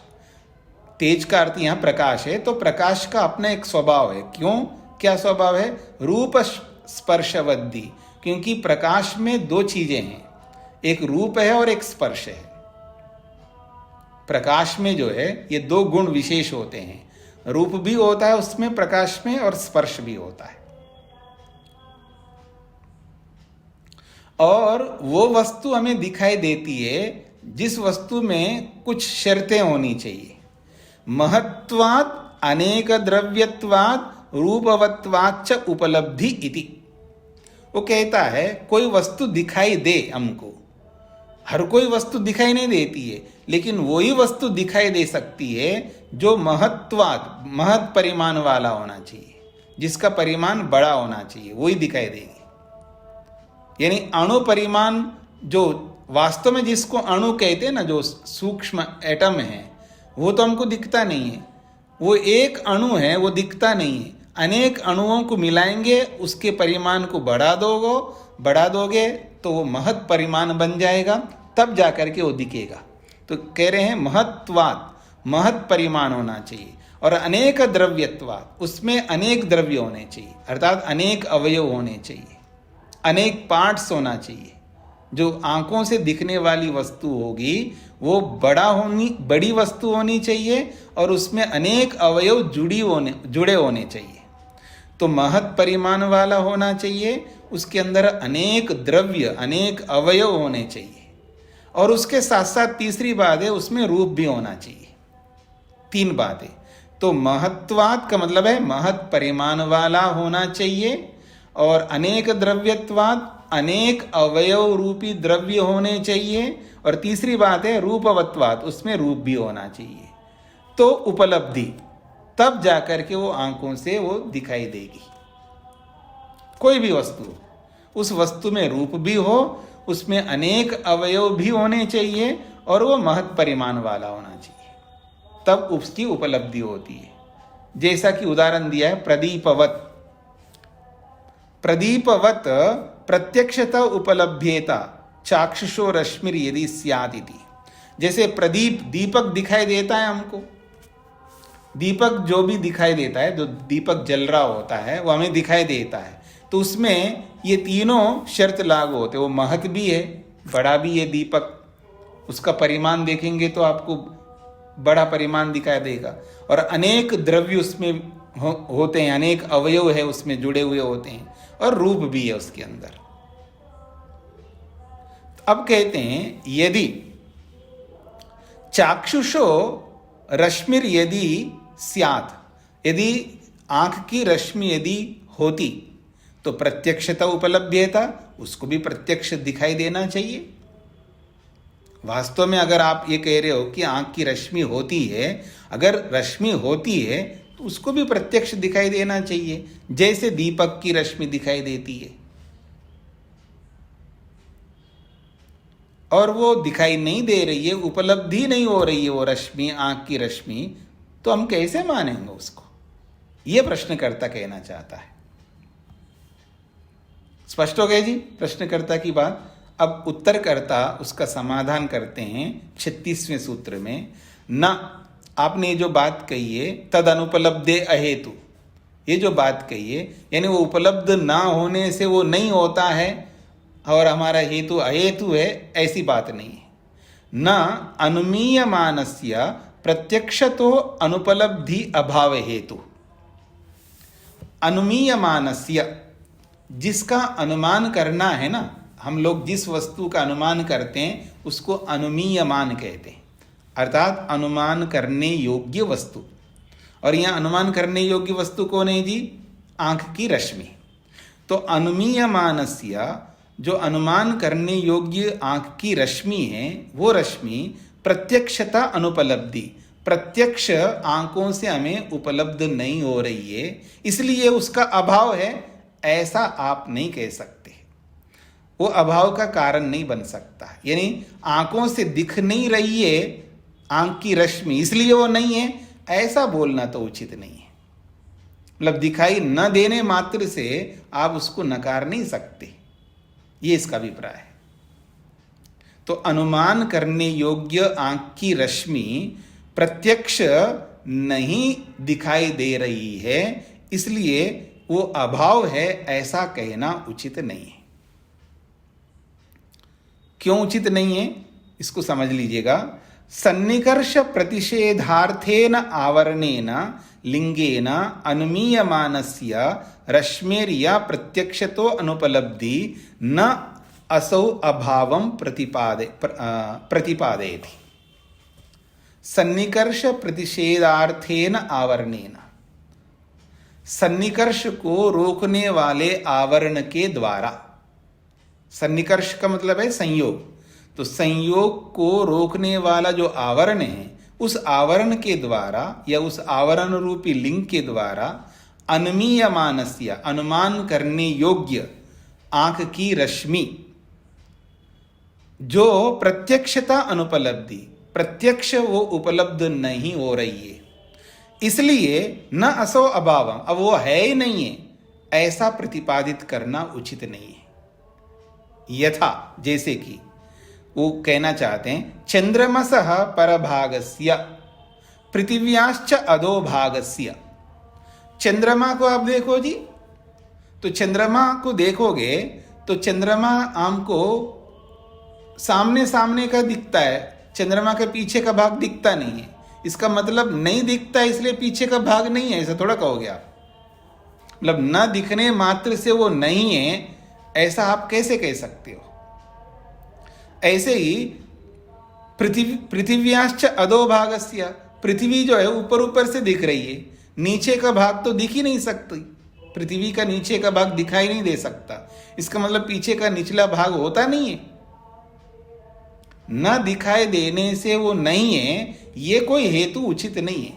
तेज का अर्थ यहाँ प्रकाश है, तो प्रकाश का अपना एक स्वभाव है। क्यों, क्या स्वभाव है? रूप स्पर्शवद्धि, क्योंकि प्रकाश में दो चीजें हैं, एक रूप है और एक स्पर्श है। प्रकाश में जो है ये दो गुण विशेष होते हैं, रूप भी होता है उसमें प्रकाश में और स्पर्श भी होता है। और वो वस्तु हमें दिखाई देती है जिस वस्तु में कुछ शर्तें होनी चाहिए। महत्वात् अनेक द्रव्यत्वात् रूपवत्वाच्च उपलब्धि इति। वो कहता है कोई वस्तु दिखाई दे हमको, हर कोई वस्तु दिखाई नहीं देती है, लेकिन वही वस्तु दिखाई दे सकती है जो महत्वात्, महत् परिमाण वाला होना चाहिए, जिसका परिमाण बड़ा होना चाहिए, वही दिखाई देगी। यानी अणु परिमाण, जो वास्तव में जिसको अणु कहते हैं ना, जो सूक्ष्म एटम है, वो तो हमको दिखता नहीं है। वो एक अणु है, वो दिखता नहीं है। अनेक अणुओं को मिलाएंगे, उसके परिमाण को बढ़ा दोगे तो वो महत् परिमाण बन जाएगा, तब जाकर के वो दिखेगा। तो कह रहे हैं महत्वात्, महत् परिमाण होना चाहिए। और अनेक द्रव्यत्वात्, उसमें अनेक द्रव्य होने चाहिए, अर्थात अनेक अवयव होने चाहिए, अनेक पार्ट्स होना चाहिए। जो आंखों से दिखने वाली वस्तु होगी वो बड़ी वस्तु होनी चाहिए और उसमें अनेक अवयव जुड़े होने चाहिए। तो महत् परिमाण वाला होना चाहिए, उसके अंदर अनेक द्रव्य, अनेक अवयव होने चाहिए, और उसके साथ साथ तीसरी बात है उसमें रूप भी होना चाहिए। 3 बातें। तो महत्वात् का मतलब है महत् परिमाण वाला होना चाहिए, और अनेक द्रव्यत्वात् अनेक अवयव रूपी द्रव्य होने चाहिए, और तीसरी बात है रूपवत्वात्, उसमें रूप भी होना चाहिए। तो उपलब्धि, तब जाकर के वो आंखों से वो दिखाई देगी। कोई भी वस्तु, उस वस्तु में रूप भी हो, उसमें अनेक अवयव भी होने चाहिए, और वो महत् परिमाण वाला होना चाहिए, तब उसकी उपलब्धि होती है। जैसा कि उदाहरण दिया है प्रदीपवत। प्रदीपवत प्रत्यक्षतः उपलभ्येता चाक्षुषो रश्मिर यदि स्यात् इति। जैसे प्रदीप, दीपक दिखाई देता है हमको, दीपक जो भी दिखाई देता है, जो दीपक जल रहा होता है वो हमें दिखाई देता है, तो उसमें ये तीनों शर्त लागू होते हैं। वो महत् भी है, बड़ा भी है दीपक, उसका परिमाण देखेंगे तो आपको बड़ा परिमाण दिखाई देगा, और अनेक द्रव्य उसमें होते हैं, अनेक अवयव है उसमें जुड़े हुए होते हैं, और रूप भी है उसके अंदर। अब कहते हैं यदि चाक्षुषो रश्मिर यदि स्यात्, यदि आंख की रश्मि यदि होती तो प्रत्यक्षता उपलभ्यता, उसको भी प्रत्यक्ष दिखाई देना चाहिए। वास्तव में अगर आप ये कह रहे हो कि आंख की रश्मि होती है, अगर रश्मि होती है तो उसको भी प्रत्यक्ष दिखाई देना चाहिए, जैसे दीपक की रश्मि दिखाई देती है। और वो दिखाई नहीं दे रही है, उपलब्धि नहीं हो रही है वो रश्मि, आंख की रश्मि, तो हम कैसे मानेंगे उसको? ये प्रश्नकर्ता कहना चाहता है। स्पष्ट हो गया जी प्रश्नकर्ता की बात। अब उत्तरकर्ता उसका समाधान करते हैं 36वें सूत्र में। न, आपने जो बात कही है तद अनुपलब्धे अहेतु, ये जो बात कही है यानी वो उपलब्ध ना होने से वो नहीं होता है और हमारा हेतु अहेतु है, ऐसी बात नहीं है। न अनुमीयमानस्य प्रत्यक्षतो अनुपलब्धि अभाव हेतु। अनुमीयमानस्य, जिसका अनुमान करना है ना, हम लोग जिस वस्तु का अनुमान करते हैं उसको अनुमीयमान कहते हैं, अर्थात अनुमान करने योग्य वस्तु। और यहाँ अनुमान करने योग्य वस्तु कौन है जी? आंख की रश्मि। तो अनुमीयमानस्य, जो अनुमान करने योग्य आंख की रश्मि है, वो रश्मि प्रत्यक्षता अनुपलब्धि, प्रत्यक्ष आंखों से हमें उपलब्ध नहीं हो रही है, इसलिए उसका अभाव है, ऐसा आप नहीं कह सकते। वो अभाव का कारण नहीं बन सकता, यानी आंखों से दिख नहीं रही है आंख की रश्मि इसलिए वो नहीं है, ऐसा बोलना तो उचित नहीं है। मतलब दिखाई न देने मात्र से आप उसको नकार नहीं सकते, ये इसका अभिप्राय है। तो अनुमान करने योग्य आंख की रश्मि प्रत्यक्ष नहीं दिखाई दे रही है, इसलिए वो अभाव है, ऐसा कहना उचित नहीं है। क्यों उचित नहीं है इसको समझ लीजिएगा। सन्निकर्ष प्रतिषेधार्थेन आवरणेन लिंगेन अनुमीयमानस्य रश्मेर्या प्रत्यक्षतो अनुपलब्धि न असौ अभावं प्रतिपादयति। सन्निकर्ष प्रतिषेधार्थेन आवरणेन, सन्निकर्ष को रोकने वाले आवरण के द्वारा। सन्निकर्ष का मतलब है संयोग, तो संयोग को रोकने वाला जो आवरण है, उस आवरण के द्वारा या उस आवरण रूपी लिंग के द्वारा अनुमीयमानस्य, अनुमान करने योग्य आंख की रश्मि, जो प्रत्यक्षता अनुपलब्धि, प्रत्यक्ष वो उपलब्ध नहीं हो रही है, इसलिए न असो अभावम, अब वो है ही नहीं है, ऐसा प्रतिपादित करना उचित नहीं है। यथा, जैसे कि वो कहना चाहते हैं, चंद्रमसः परभागस्य पृथिव्याश्च अधोभागस्य। चंद्रमा को आप देखो जी, तो चंद्रमा को देखोगे तो चंद्रमा हमको सामने सामने का दिखता है, चंद्रमा के पीछे का भाग दिखता नहीं है। इसका मतलब नहीं दिखता इसलिए पीछे का भाग नहीं है, ऐसा थोड़ा कहोगे आप। मतलब न दिखने मात्र से वो नहीं है, ऐसा आप कैसे कह सकते हो। ऐसे ही पृथिव्याश्च अधोभागस्य, पृथ्वी जो है ऊपर ऊपर से दिख रही है, नीचे का भाग तो दिख ही नहीं सकती। पृथ्वी का नीचे का भाग दिखाई नहीं दे सकता, इसका मतलब पीछे का निचला भाग होता नहीं है। न दिखाई देने से वो नहीं है, ये कोई हेतु उचित नहीं है।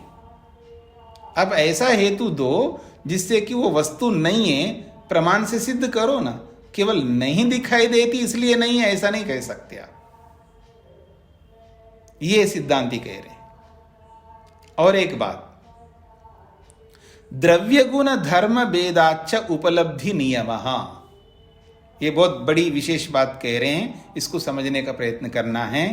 अब ऐसा हेतु दो जिससे कि वो वस्तु नहीं है, प्रमाण से सिद्ध करो ना। केवल नहीं दिखाई देती इसलिए नहीं है, ऐसा नहीं कह सकते आप। ये सिद्धांति कह रहे। और एक बात, द्रव्य गुण धर्म भेदाच्च उपलब्धि नियमः, ये बहुत बड़ी विशेष बात कह रहे हैं, इसको समझने का प्रयत्न करना है।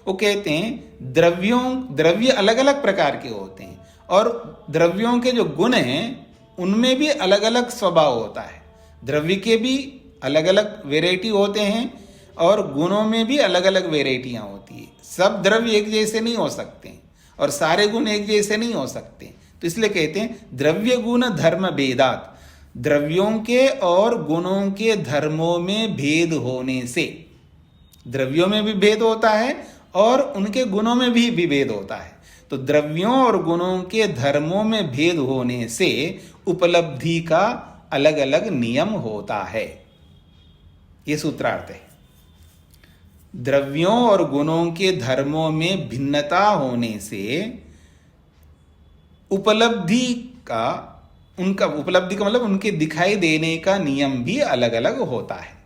वो कहते हैं द्रव्य अलग अलग प्रकार के होते हैं, और द्रव्यों के जो गुण हैं उनमें भी अलग अलग स्वभाव होता है। द्रव्य के भी अलग अलग वेराइटी होते हैं और गुणों में भी अलग अलग वेराइटियां होती है। सब द्रव्य एक जैसे नहीं हो सकते और सारे गुण एक जैसे नहीं हो सकते। तो इसलिए कहते हैं द्रव्य गुण धर्म भेदात, द्रव्यों के और गुणों के धर्मों में भेद होने से, द्रव्यों में भी भेद होता है और उनके गुणों में भी भेद होता है। तो द्रव्यों और गुणों के धर्मों में भेद होने से उपलब्धि का अलग अलग नियम होता है। ये सूत्रार्थ है। द्रव्यों और गुणों के धर्मों में भिन्नता होने से उपलब्धि का मतलब उनके दिखाई देने का नियम भी अलग अलग होता है।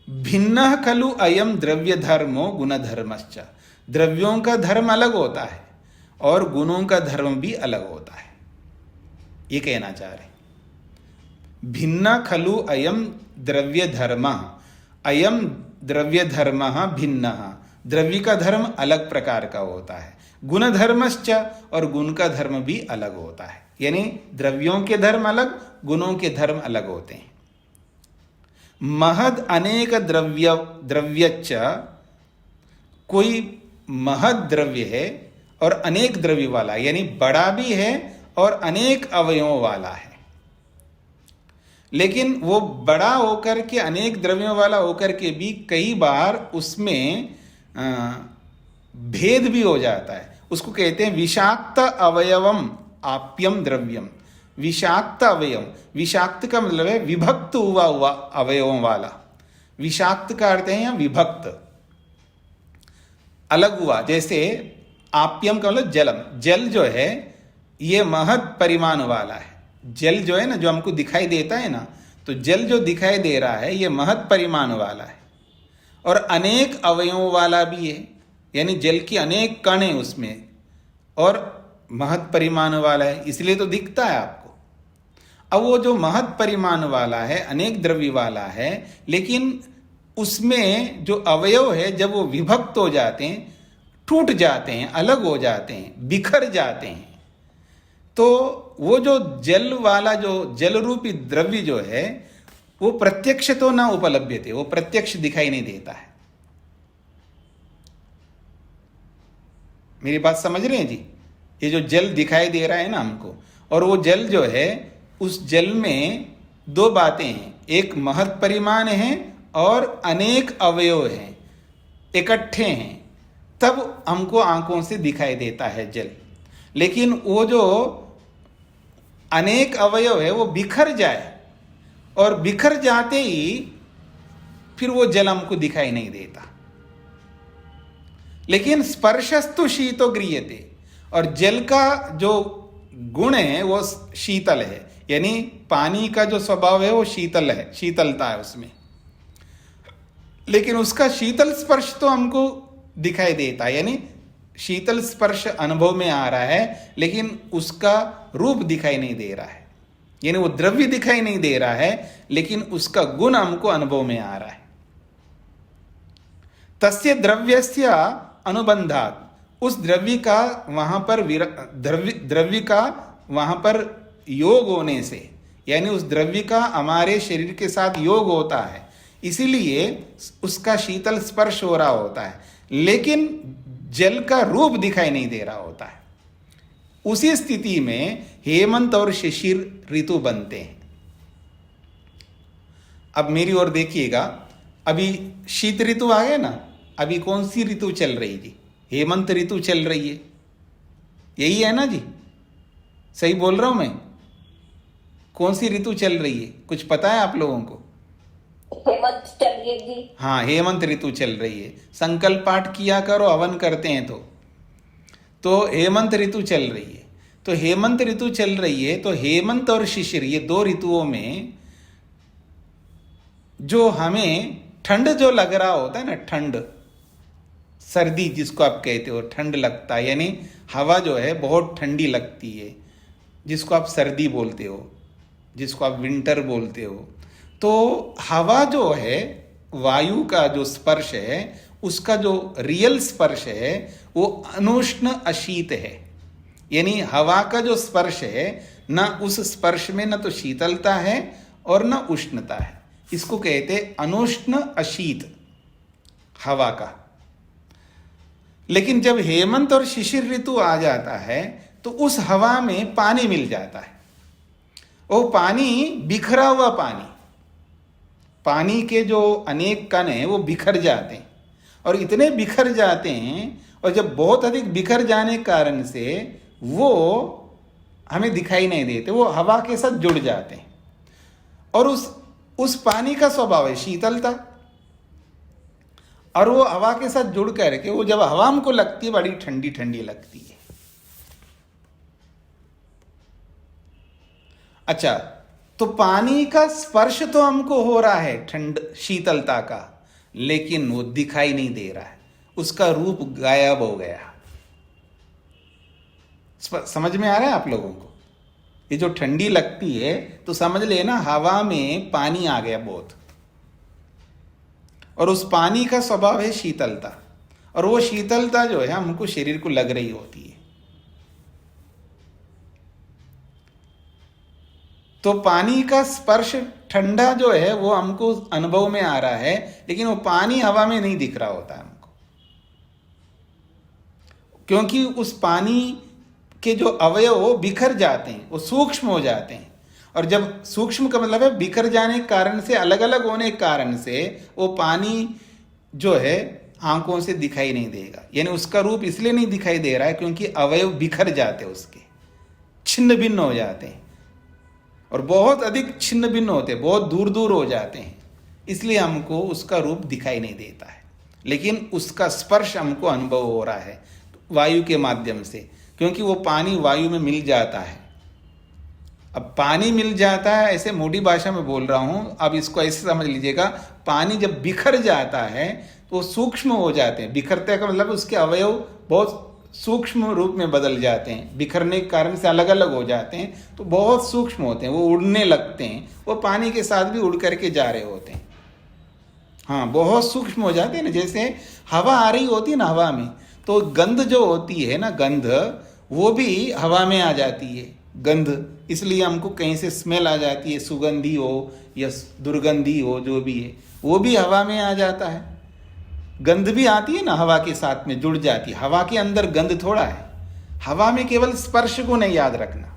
भिन्न खलु अयम द्रव्य धर्मो गुण धर्मश्च, द्रव्यों का धर्म अलग होता है और गुणों का धर्म भी अलग होता है। ये कहना चाह रहे, भिन्न खलु अयम द्रव्य धर्म, अयम द्रव्य धर्म भिन्न, द्रव्य का धर्म अलग प्रकार का होता है, गुण धर्मश्च, और गुण का धर्म भी अलग होता है। यानी द्रव्यों के धर्म अलग, गुणों के धर्म अलग होते हैं। महद अनेक द्रव्यच्च, कोई महद द्रव्य है और अनेक द्रव्य वाला, यानी बड़ा भी है और अनेक अवयवों वाला है। लेकिन वो बड़ा होकर के, अनेक द्रव्यों वाला होकर के भी कई बार उसमें भेद भी हो जाता है। उसको कहते हैं विषाक्त अवयवम आप्यम द्रव्यम। विषाक्त अवयव, विषाक्त का मतलब है विभक्त हुआ अवयवों वाला। विषाक्त का अर्थ है या विभक्त, अलग हुआ। जैसे आप्यम का मतलब जलम, जल जो है ये महद परिमाण वाला है। जल जो है ना, जो हमको दिखाई देता है ना, तो जल जो दिखाई दे रहा है ये महद परिमाण वाला है और अनेक अवयवों वाला भी है, यानी जल की अनेक कण है उसमें और महद परिमाण वाला है, इसलिए तो दिखता है आपको। अब वो जो महद परिमाण वाला है, अनेक द्रव्य वाला है, लेकिन उसमें जो अवयव है जब वो विभक्त हो जाते हैं, टूट जाते हैं, अलग हो जाते हैं, बिखर जाते हैं, तो वो जो जल वाला, जो जल रूपी द्रव्य जो है वो प्रत्यक्ष तो ना उपलभ्यते, वो प्रत्यक्ष दिखाई नहीं देता है। मेरी बात समझ रहे हैं जी? ये जो जल दिखाई दे रहा है ना हमको, और वो जल जो है, उस जल में दो बातें हैं, एक महत् परिमाण है और अनेक अवयव हैं, इकट्ठे हैं, तब हमको आंखों से दिखाई देता है जल। लेकिन वो जो अनेक अवयव है वो बिखर जाए, और बिखर जाते ही फिर वो जल हमको दिखाई नहीं देता। लेकिन स्पर्शस्तु शीतो गृह्यते, और जल का जो गुण है वो शीतल है, यानी पानी का जो स्वभाव है वो शीतल है, शीतलता है उसमें। लेकिन उसका शीतल स्पर्श तो हमको दिखाई देता है, यानी शीतल स्पर्श अनुभव में आ रहा है, लेकिन उसका रूप दिखाई नहीं दे रहा है। यानी वो द्रव्य दिखाई नहीं दे रहा है, लेकिन उसका गुण हमको अनुभव में आ रहा है। तस्य द्रव्यस्य अनुबंधात, उस द्रव्य का वहां पर द्रव्य का वहां पर योग होने से, यानी उस द्रव्य का हमारे शरीर के साथ योग होता है, इसीलिए उसका शीतल स्पर्श हो रहा होता है, लेकिन जल का रूप दिखाई नहीं दे रहा होता है। उसी स्थिति में हेमंत और शिशिर ऋतु बनते हैं। अब मेरी ओर देखिएगा, अभी शीत ऋतु आ गया ना, अभी कौन सी ऋतु चल रही जी? हेमंत ऋतु चल रही है, यही है ना जी? सही बोल रहा हूं मैं? कौन सी ऋतु चल रही है, कुछ पता है आप लोगों को?
हेमंत चल रही है जी।
हाँ, हेमंत ऋतु चल रही है। संकल्प पाठ किया करो, हवन करते हैं तो हेमंत ऋतु चल रही है। तो हेमंत ऋतु चल रही है, तो हेमंत और शिशिर, ये दो ऋतुओं में जो हमें ठंड जो लग रहा होता है ना, ठंड, सर्दी जिसको आप कहते हो, ठंड लगता है, यानी हवा जो है बहुत ठंडी लगती है, जिसको आप सर्दी बोलते हो, जिसको आप विंटर बोलते हो। तो हवा जो है, वायु का जो स्पर्श है, उसका जो रियल स्पर्श है वो अनुष्ण अशीत है। यानी हवा का जो स्पर्श है, ना उस स्पर्श में न तो शीतलता है और न उष्णता है, इसको कहते अनुष्ण अशीत हवा का। लेकिन जब हेमंत और शिशिर ऋतु आ जाता है तो उस हवा में पानी मिल जाता है। वो पानी बिखरा हुआ पानी के जो अनेक कण हैं वो बिखर जाते हैं, और इतने बिखर जाते हैं, और जब बहुत अधिक बिखर जाने के कारण से वो हमें दिखाई नहीं देते, वो हवा के साथ जुड़ जाते हैं। और उस पानी का स्वभाव है शीतलता, और वो हवा के साथ जुड़ करके वो जब हवा हमको लगती है बड़ी ठंडी ठंडी लगती है। अच्छा, तो पानी का स्पर्श तो हमको हो रहा है ठंड शीतलता का, लेकिन वो दिखाई नहीं दे रहा है, उसका रूप गायब हो गया। समझ में आ रहा है आप लोगों को? ये जो ठंडी लगती है तो समझ लेना हवा में पानी आ गया बहुत, और उस पानी का स्वभाव है शीतलता, और वो शीतलता जो है हमको शरीर को लग रही होती है। तो पानी का स्पर्श ठंडा जो है वो हमको अनुभव में आ रहा है, लेकिन वो पानी हवा में नहीं दिख रहा होता हमको, क्योंकि उस पानी के जो अवयव वो बिखर जाते हैं, वो सूक्ष्म हो जाते हैं। और जब सूक्ष्म का मतलब है बिखर जाने के कारण से, अलग अलग होने के कारण से वो पानी जो है आंखों से दिखाई नहीं देगा। यानी उसका रूप इसलिए नहीं दिखाई दे रहा है क्योंकि अवयव बिखर जाते हैं, उसके छिन्न भिन्न हो जाते हैं, और बहुत अधिक छिन्न भिन्न होते हैं, बहुत दूर दूर हो जाते हैं, इसलिए हमको उसका रूप दिखाई नहीं देता है। लेकिन उसका स्पर्श हमको अनुभव हो रहा है वायु के माध्यम से, क्योंकि वो पानी वायु में मिल जाता है। अब पानी मिल जाता है, ऐसे मोटी भाषा में बोल रहा हूँ, अब इसको ऐसे समझ लीजिएगा, पानी जब बिखर जाता है तो सूक्ष्म हो जाते हैं। बिखरते का मतलब उसके अवयव बहुत सूक्ष्म रूप में बदल जाते हैं, बिखरने के कारण से अलग अलग हो जाते हैं, तो बहुत सूक्ष्म होते हैं, वो उड़ने लगते हैं, वो पानी के साथ भी उड़ करके जा रहे होते हैं। हाँ, बहुत सूक्ष्म हो जाते हैं ना, जैसे हवा आ रही होती है ना, हवा में तो गंध जो होती है ना, गंध, वो भी हवा में आ जाती है गंध, इसलिए हमको कहीं से स्मेल आ जाती है, सुगंधी हो या दुर्गंधी हो, जो भी है वो भी हवा में आ जाता है। गंध भी आती है ना, हवा के साथ में जुड़ जाती है। हवा के अंदर गंध थोड़ा है, हवा में केवल स्पर्श गुण है, याद रखना।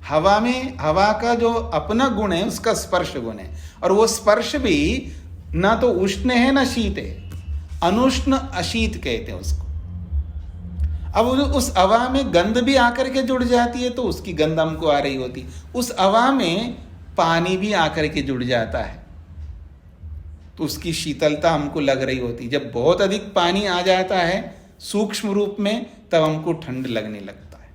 हवा में हवा का जो अपना गुण है उसका स्पर्श गुण है, और वो स्पर्श भी ना तो उष्ण है ना शीत है, अनुष्ण अशीत कहते हैं उसको। अब उस हवा में गंध भी आकर के जुड़ जाती है तो उसकी गंध हमको आ रही होती, उस हवा में पानी भी आकर के जुड़ जाता है तो उसकी शीतलता हमको लग रही होती। जब बहुत अधिक पानी आ जाता है सूक्ष्म रूप में, तब हमको ठंड लगने लगता है।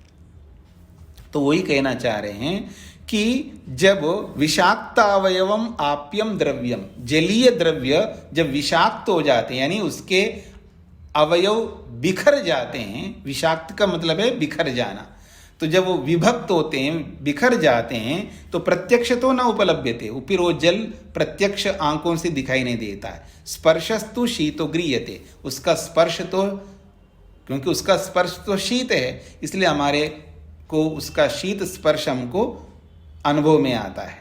तो वही कहना चाह रहे हैं कि जब विषाक्तावयवम आप्यम द्रव्यम, जलीय द्रव्य जब विषाक्त हो जाते हैं, यानी उसके अवयव बिखर जाते हैं, विषाक्त का मतलब है बिखर जाना, तो जब वो विभक्त होते हैं, बिखर जाते हैं, तो प्रत्यक्ष तो न उपलभ्यते, फिर वो जल प्रत्यक्ष आंखों से दिखाई नहीं देता है। स्पर्शस्तु शीतो गृह्यते, उसका स्पर्श तो, क्योंकि उसका स्पर्श तो शीत है, इसलिए हमारे को उसका शीत स्पर्श हमको अनुभव में आता है।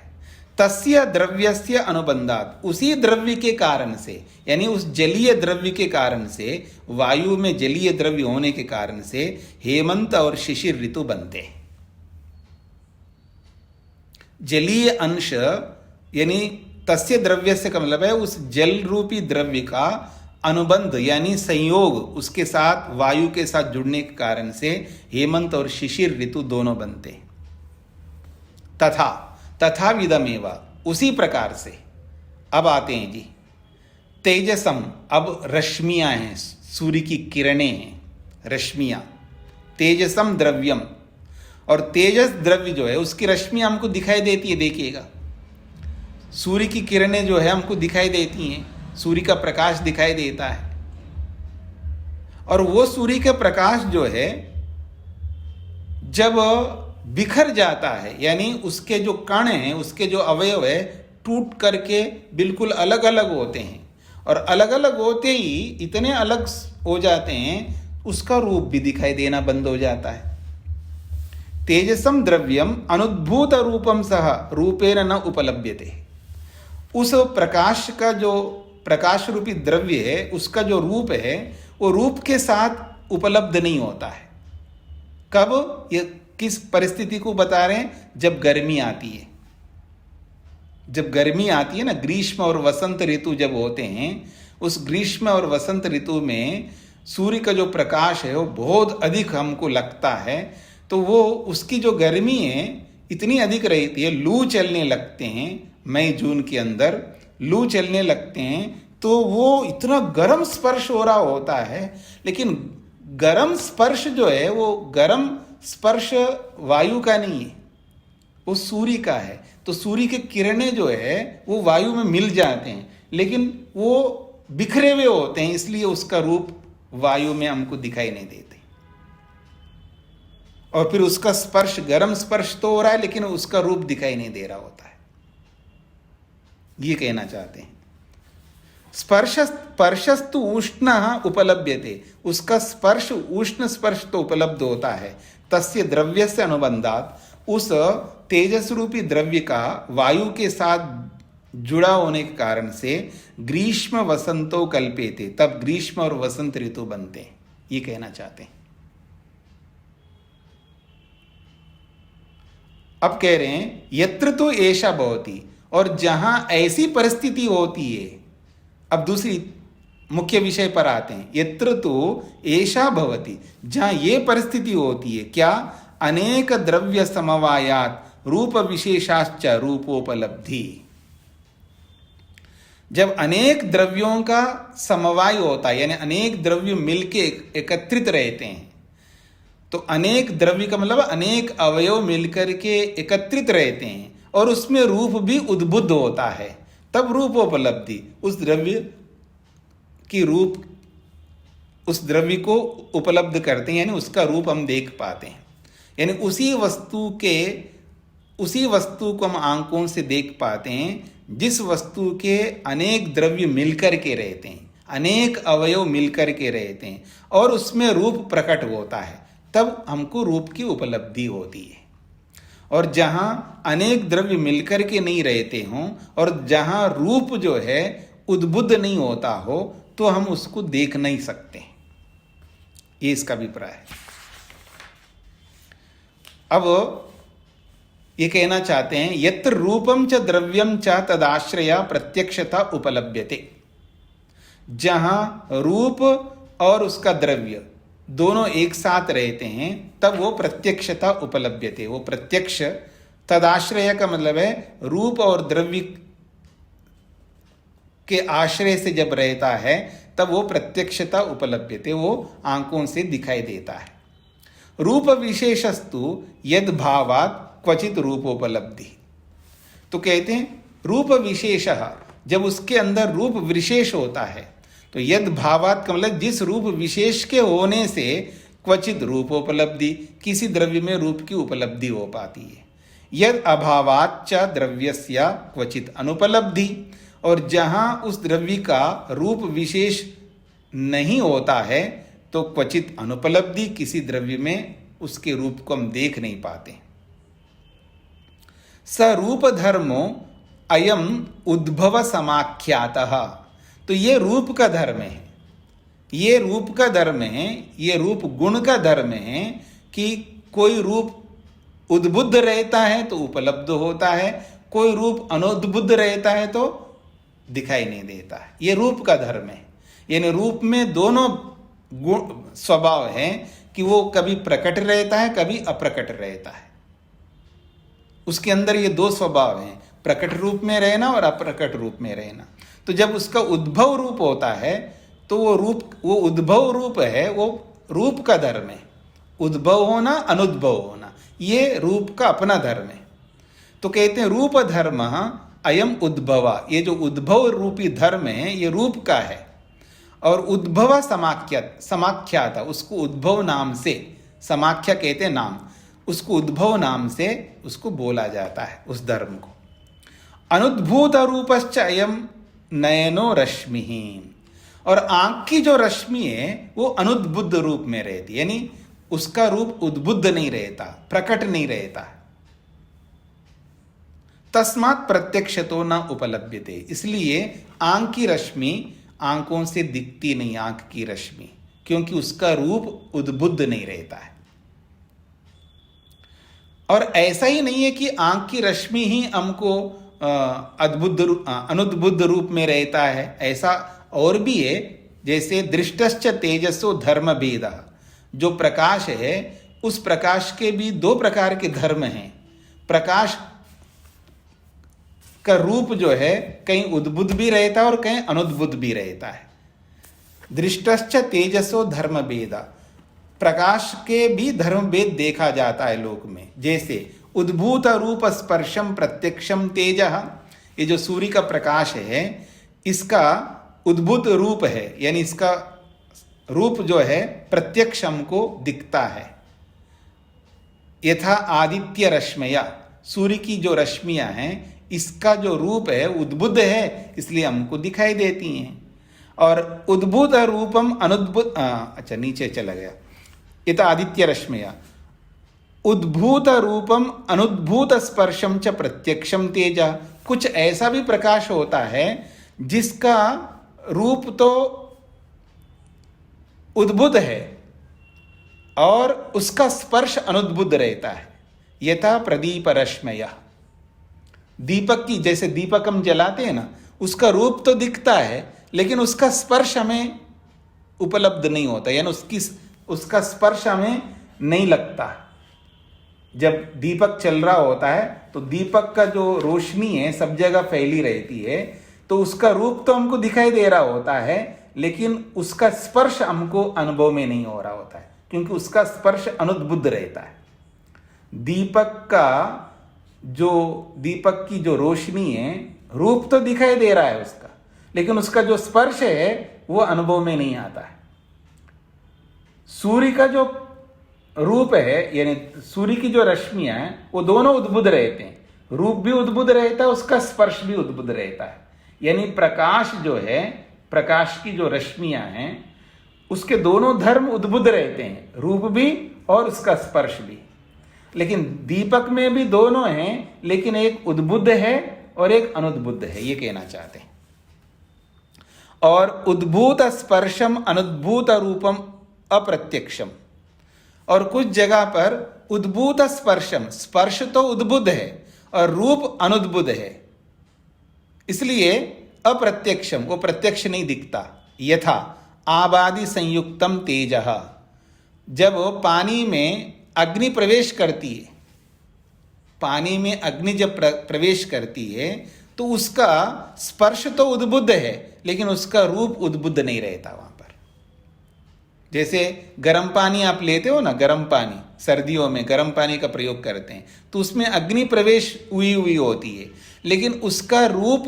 तस्य द्रव्यस्य अनुबंधात, उसी द्रव्य के कारण से, यानी उस जलीय द्रव्य के कारण से, वायु में जलीय द्रव्य होने के कारण से हेमंत और शिशिर ऋतु बनते हैं। जलीय अंश यानी तस्य द्रव्यस्य का मतलब है उस जल रूपी द्रव्य का अनुबंध यानी संयोग, उसके साथ वायु के साथ जुड़ने के कारण से हेमंत और शिशिर ऋतु दोनों बनते हैं। तथा विदमेवा, उसी प्रकार से। अब आते हैं जी तेजसम, अब रश्मियां हैं, सूर्य की किरणें हैं, रश्मियां, तेजसम द्रव्यम, और तेजस द्रव्य जो है उसकी रश्मियां हमको दिखाई देती है। देखिएगा सूर्य की किरणें जो है हमको दिखाई देती हैं, सूर्य का प्रकाश दिखाई देता है, और वो सूर्य का प्रकाश जो है जब बिखर जाता है, यानी उसके जो कण हैं, उसके जो अवयव है टूट करके बिल्कुल अलग अलग होते हैं, और अलग अलग होते ही इतने अलग हो जाते हैं उसका रूप भी दिखाई देना बंद हो जाता है। तेजसम द्रव्यम अनुद्भूत रूपम सह रूपेण न उपलभ्यते, उस प्रकाश का जो प्रकाश रूपी द्रव्य है उसका जो रूप है वो रूप के साथ उपलब्ध नहीं होता है। कब? ये किस परिस्थिति को बता रहे हैं? जब गर्मी आती है, जब गर्मी आती है ना, ग्रीष्म और वसंत ऋतु जब होते हैं, उस ग्रीष्म और वसंत ऋतु में सूर्य का जो प्रकाश है वो बहुत अधिक हमको लगता है, तो वो उसकी जो गर्मी है इतनी अधिक रहती है, लू चलने लगते हैं, मई जून के अंदर लू चलने लगते हैं, तो वो इतना गर्म स्पर्श हो रहा होता है। लेकिन गर्म स्पर्श जो है वो गर्म स्पर्श वायु का नहीं है, वो सूर्य का है। तो सूर्य के किरणें जो है वो वायु में मिल जाते हैं, लेकिन वो बिखरे हुए होते हैं, इसलिए उसका रूप वायु में हमको दिखाई नहीं देते। और फिर उसका स्पर्श, गर्म स्पर्श तो हो रहा है लेकिन उसका रूप दिखाई नहीं दे रहा होता है, ये कहना चाहते हैं। स्पर्शस्तु उष्ण उपलभ्यते, उसका स्पर्श उष्ण स्पर्श तो उपलब्ध होता है। तस्य द्रव्य से अनुबंधात, उस तेजस रूपी द्रव्य का वायु के साथ जुड़ा होने के कारण से ग्रीष्म वसंतो कल्पेते, तब ग्रीष्म और वसंत ऋतु बनते हैं, ये कहना चाहते हैं। अब कह रहे हैं यत्र तो ऐसा भवति, और जहां ऐसी परिस्थिति होती है, अब दूसरी मुख्य विषय पर आते हैं। यत्र तो ऐसा भवति, जहां ये परिस्थिति होती है, क्या? अनेक द्रव्य समवायात रूप विशेषाश्च रूपोपलब्धि, जब अनेक द्रव्यों का समवाय होता है, यानी अनेक द्रव्य मिलके एकत्रित रहते हैं, तो अनेक द्रव्य का मतलब अनेक अवयव मिलकर के एकत्रित रहते हैं, और उसमें रूप भी उद्बुद्ध होता है, तब रूपोपलब्धि, उस द्रव्य की रूप, उस द्रव्य को उपलब्ध करते हैं, यानी उसका रूप हम देख पाते हैं। यानी उसी वस्तु को हम आंखों से देख पाते हैं जिस वस्तु के अनेक द्रव्य मिलकर के रहते हैं, अनेक अवयव मिलकर के रहते हैं, और उसमें रूप प्रकट होता है, तब हमको रूप की उपलब्धि होती है। और जहां अनेक द्रव्य मिलकर के नहीं रहते हों, और जहां रूप जो है उद्बुद्ध नहीं होता हो, तो हम उसको देख नहीं सकते। ये इसका अभिप्राय है। अब ये कहना चाहते हैं यत्र रूपम च द्रव्यम च तदाश्रया प्रत्यक्षता उपलभ्यते, जहां रूप और उसका द्रव्य दोनों एक साथ रहते हैं, तब वो प्रत्यक्षता उपलभ्यते, वो प्रत्यक्ष, तदाश्रय का मतलब है रूप और द्रव्य के आश्रय से जब रहता है तब वो प्रत्यक्षता उपलभ्यते, वो आंखों से दिखाई देता है। रूप विशेषस्तु यद भावात क्वचित रूपोपलब्धि, तो कहते हैं रूप विशेष, जब उसके अंदर रूप विशेष होता है तो यद भावात का मतलब जिस रूप विशेष के होने से क्वचित रूपोपलब्धि, किसी द्रव्य में रूप की उपलब्धि हो पाती है। यद अभावात च द्रव्यस्य क्वचित अनुपलब्धि, और जहाँ उस द्रव्य का रूप विशेष नहीं होता है तो क्वचित अनुपलब्धि, किसी द्रव्य में उसके रूप को हम देख नहीं पाते। स्वरूप धर्मो अयम उद्भव समाख्यातः, तो ये रूप का धर्म है, ये रूप का धर्म है, ये रूप गुण का धर्म है कि कोई रूप उद्बुद्ध रहता है तो उपलब्ध होता है, कोई रूप अनुद्बुद्ध रहता है तो दिखाई नहीं देता है। ये रूप का धर्म है। यानी रूप में दोनों गुण स्वभाव है कि वो कभी प्रकट रहता है, कभी अप्रकट रहता है। उसके अंदर ये दो स्वभाव हैं, प्रकट रूप में रहना और अप्रकट रूप में रहना। तो जब उसका उद्भव रूप होता है तो वो उद्भव रूप है, वो रूप का धर्म है। उद्भव होना, अनुद्भव होना, ये रूप का अपना धर्म है। तो कहते हैं रूप धर्म अयम उद्भवा, ये जो उद्भव रूपी धर्म है ये रूप का है। और उद्भव समाख्याता, उसको उद्भव नाम से, समाख्या कहते हैं नाम, उसको उद्भव नाम से उसको बोला जाता है उस धर्म को। अनुद्भूत रूपश्च अयम नयनो रश्मि, और आंख की जो रश्मि है वो अनुद्बुद्ध रूप में रहती है, यानी उसका रूप उद्बुद्ध नहीं रहता, प्रकट नहीं रहता। तस्मात् प्रत्यक्षतो न उपलभ्यते, इसलिए आंख की रश्मि आंखों से दिखती नहीं, आंख की रश्मि, क्योंकि उसका रूप उद्बुद्ध नहीं रहता है। और ऐसा ही नहीं है कि आंख की रश्मि ही हमको अनुद्बुद्ध रूप में रहता है, ऐसा और भी है। जैसे दृष्टश्च तेजसो धर्म भेद, जो प्रकाश है उस प्रकाश के भी दो प्रकार के धर्म हैं। प्रकाश का रूप जो है कहीं उद्बुद्ध भी रहता है और कहीं अनुद्बुद्ध भी रहता है। दृष्टश्च तेजसो धर्म भेद, प्रकाश के भी धर्म भेद देखा जाता है लोक में। जैसे उद्भूत रूप स्पर्शम प्रत्यक्षम तेज, ये जो सूर्य का प्रकाश है इसका उद्भूत रूप है, यानी इसका रूप जो है प्रत्यक्ष हमको दिखता है। यथा आदित्य रश्मिया, सूर्य की जो रश्मियां हैं इसका जो रूप है उद्बुद्ध है, इसलिए हमको दिखाई देती हैं। और उद्भूत रूपम अनुद्भुत, अच्छा नीचे चला गया, यथा आदित्य रश्मिया उद्भूत रूपम अनुद्भूत स्पर्शम च प्रत्यक्षम तेज, कुछ ऐसा भी प्रकाश होता है जिसका रूप तो उद्भुत है और उसका स्पर्श अनुद्भुत रहता है। यथा प्रदीप रश्मय, दीपक की, जैसे दीपक हम जलाते हैं ना, उसका रूप तो दिखता है लेकिन उसका स्पर्श हमें उपलब्ध नहीं होता, यानी उसका स्पर्श हमें नहीं लगता। जब दीपक चल रहा होता है तो दीपक का जो रोशनी है सब जगह फैली रहती है, तो उसका रूप तो हमको दिखाई दे रहा होता है लेकिन उसका स्पर्श हमको अनुभव में नहीं हो रहा होता है, क्योंकि उसका स्पर्श अनुद्बुद्ध रहता है। दीपक की जो रोशनी है रूप तो दिखाई दे रहा है उसका, लेकिन उसका जो स्पर्श है वो अनुभव में नहीं आता है। सूर्य का जो रूप है, यानी सूर्य की जो रश्मियां हैं वो दोनों उद्बुद्ध रहते हैं, रूप भी उद्बुद्ध रहता है, उसका स्पर्श भी उद्बुद्ध रहता है। यानी प्रकाश जो है, प्रकाश की जो रश्मियां हैं उसके दोनों धर्म उद्बुद्ध रहते हैं, रूप भी और उसका स्पर्श भी। लेकिन दीपक में भी दोनों हैं, लेकिन एक उद्बुद्ध है और एक अनुद्बुद्ध है, ये कहना चाहते हैं। और उद्भूत स्पर्शम अनुद्भूत रूपम अप्रत्यक्षम, और कुछ जगह पर उद्भूत स्पर्शम, स्पर्श तो उद्बुद्ध है और रूप अनुद्बुद्ध है, इसलिए अप्रत्यक्षम, वो प्रत्यक्ष नहीं दिखता। यथा आबादी संयुक्तम तेजः, जब पानी में अग्नि प्रवेश करती है, पानी में अग्नि जब प्रवेश करती है तो उसका स्पर्श तो उद्बुद्ध है लेकिन उसका रूप उद्बुद्ध नहीं रहता वहां पर। जैसे गर्म पानी आप लेते हो ना, गर्म पानी, सर्दियों में गर्म पानी का प्रयोग करते हैं तो उसमें अग्नि प्रवेश हुई होती है, लेकिन उसका रूप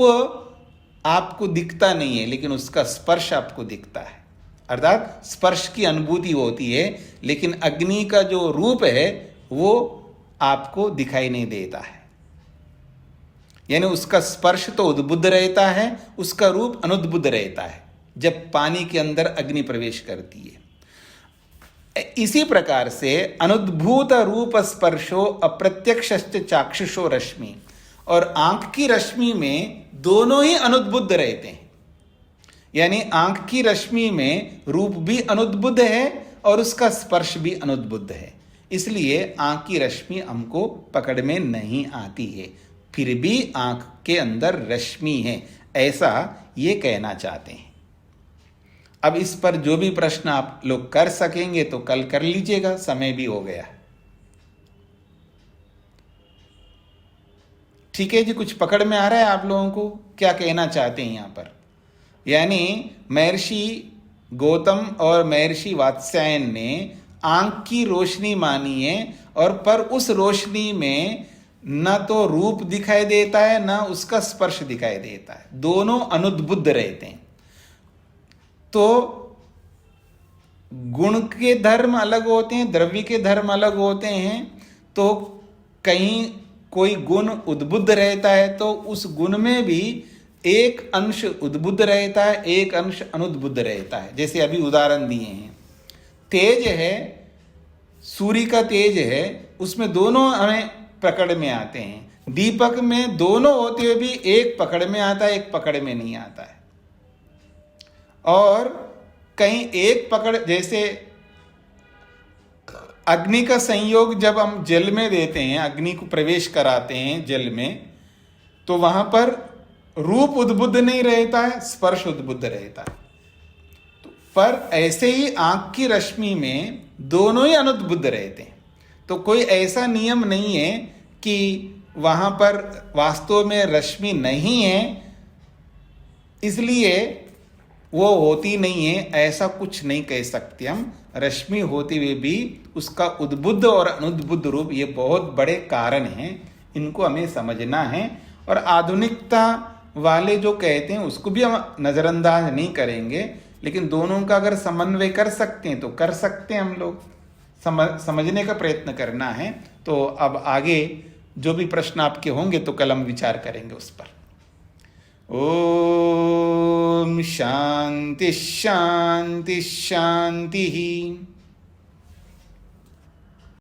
आपको दिखता नहीं है, लेकिन उसका स्पर्श आपको दिखता है, अर्थात स्पर्श की अनुभूति होती है, लेकिन अग्नि का जो रूप है वो आपको दिखाई नहीं देता है। यानी उसका स्पर्श तो उद्बुद्ध रहता है, उसका रूप अनुद्बुद्ध रहता है जब पानी के अंदर अग्नि प्रवेश करती है। इसी प्रकार से अनुद्भूत रूप स्पर्शो अप्रत्यक्षश्च चाक्षुषो रश्मि, और आंख की रश्मि में दोनों ही अनुद्बुद्ध रहते हैं। यानी आंख की रश्मि में रूप भी अनुद्बुद्ध है और उसका स्पर्श भी अनुद्बुद्ध है, इसलिए आंख की रश्मि हमको पकड़ में नहीं आती है, फिर भी आंख के अंदर रश्मि है, ऐसा ये कहना चाहते हैं। अब इस पर जो भी प्रश्न आप लोग कर सकेंगे तो कल कर लीजिएगा, समय भी हो गया। ठीक है जी, कुछ पकड़ में आ रहा है आप लोगों को क्या कहना चाहते हैं यहाँ पर? यानी महर्षि गौतम और महर्षि वात्स्यायन ने आंख की रोशनी मानी है, और पर उस रोशनी में न तो रूप दिखाई देता है न उसका स्पर्श दिखाई देता है, दोनों अनुद्बुद्ध रहते हैं। तो गुण के धर्म अलग होते हैं, द्रव्य के धर्म अलग होते हैं। तो कहीं कोई गुण उद्बुद्ध रहता है तो उस गुण में भी एक अंश उद्बुद्ध रहता है, एक अंश अनुद्बुद्ध रहता है। जैसे अभी उदाहरण दिए हैं, तेज है, सूर्य का तेज है, उसमें दोनों हमें पकड़ में आते हैं। दीपक में दोनों होते हुए भी एक पकड़ में आता है, एक पकड़ में नहीं आता है। और कहीं एक पकड़, जैसे अग्नि का संयोग जब हम जल में देते हैं, अग्नि को प्रवेश कराते हैं जल में, तो वहां पर रूप उद्बुद्ध नहीं रहता है, स्पर्श उद्बुद्ध रहता है। तो पर ऐसे ही आंख की रश्मि में दोनों ही अनुद्बुद्ध रहते हैं। तो कोई ऐसा नियम नहीं है कि वहां पर वास्तव में रश्मि नहीं है इसलिए वो होती नहीं है, ऐसा कुछ नहीं कह सकते हम। रश्मि होते हुए भी उसका उद्बुद्ध और अनुद्बुद्ध रूप, ये बहुत बड़े कारण हैं, इनको हमें समझना है। और आधुनिकता वाले जो कहते हैं उसको भी हम नज़रअंदाज नहीं करेंगे, लेकिन दोनों का अगर समन्वय कर सकते हैं तो कर सकते हैं हम लोग, समझने का प्रयत्न करना है। तो अब आगे जो भी प्रश्न आपके होंगे तो कल हम विचार करेंगे उस पर। ओम शांति शांति शांति।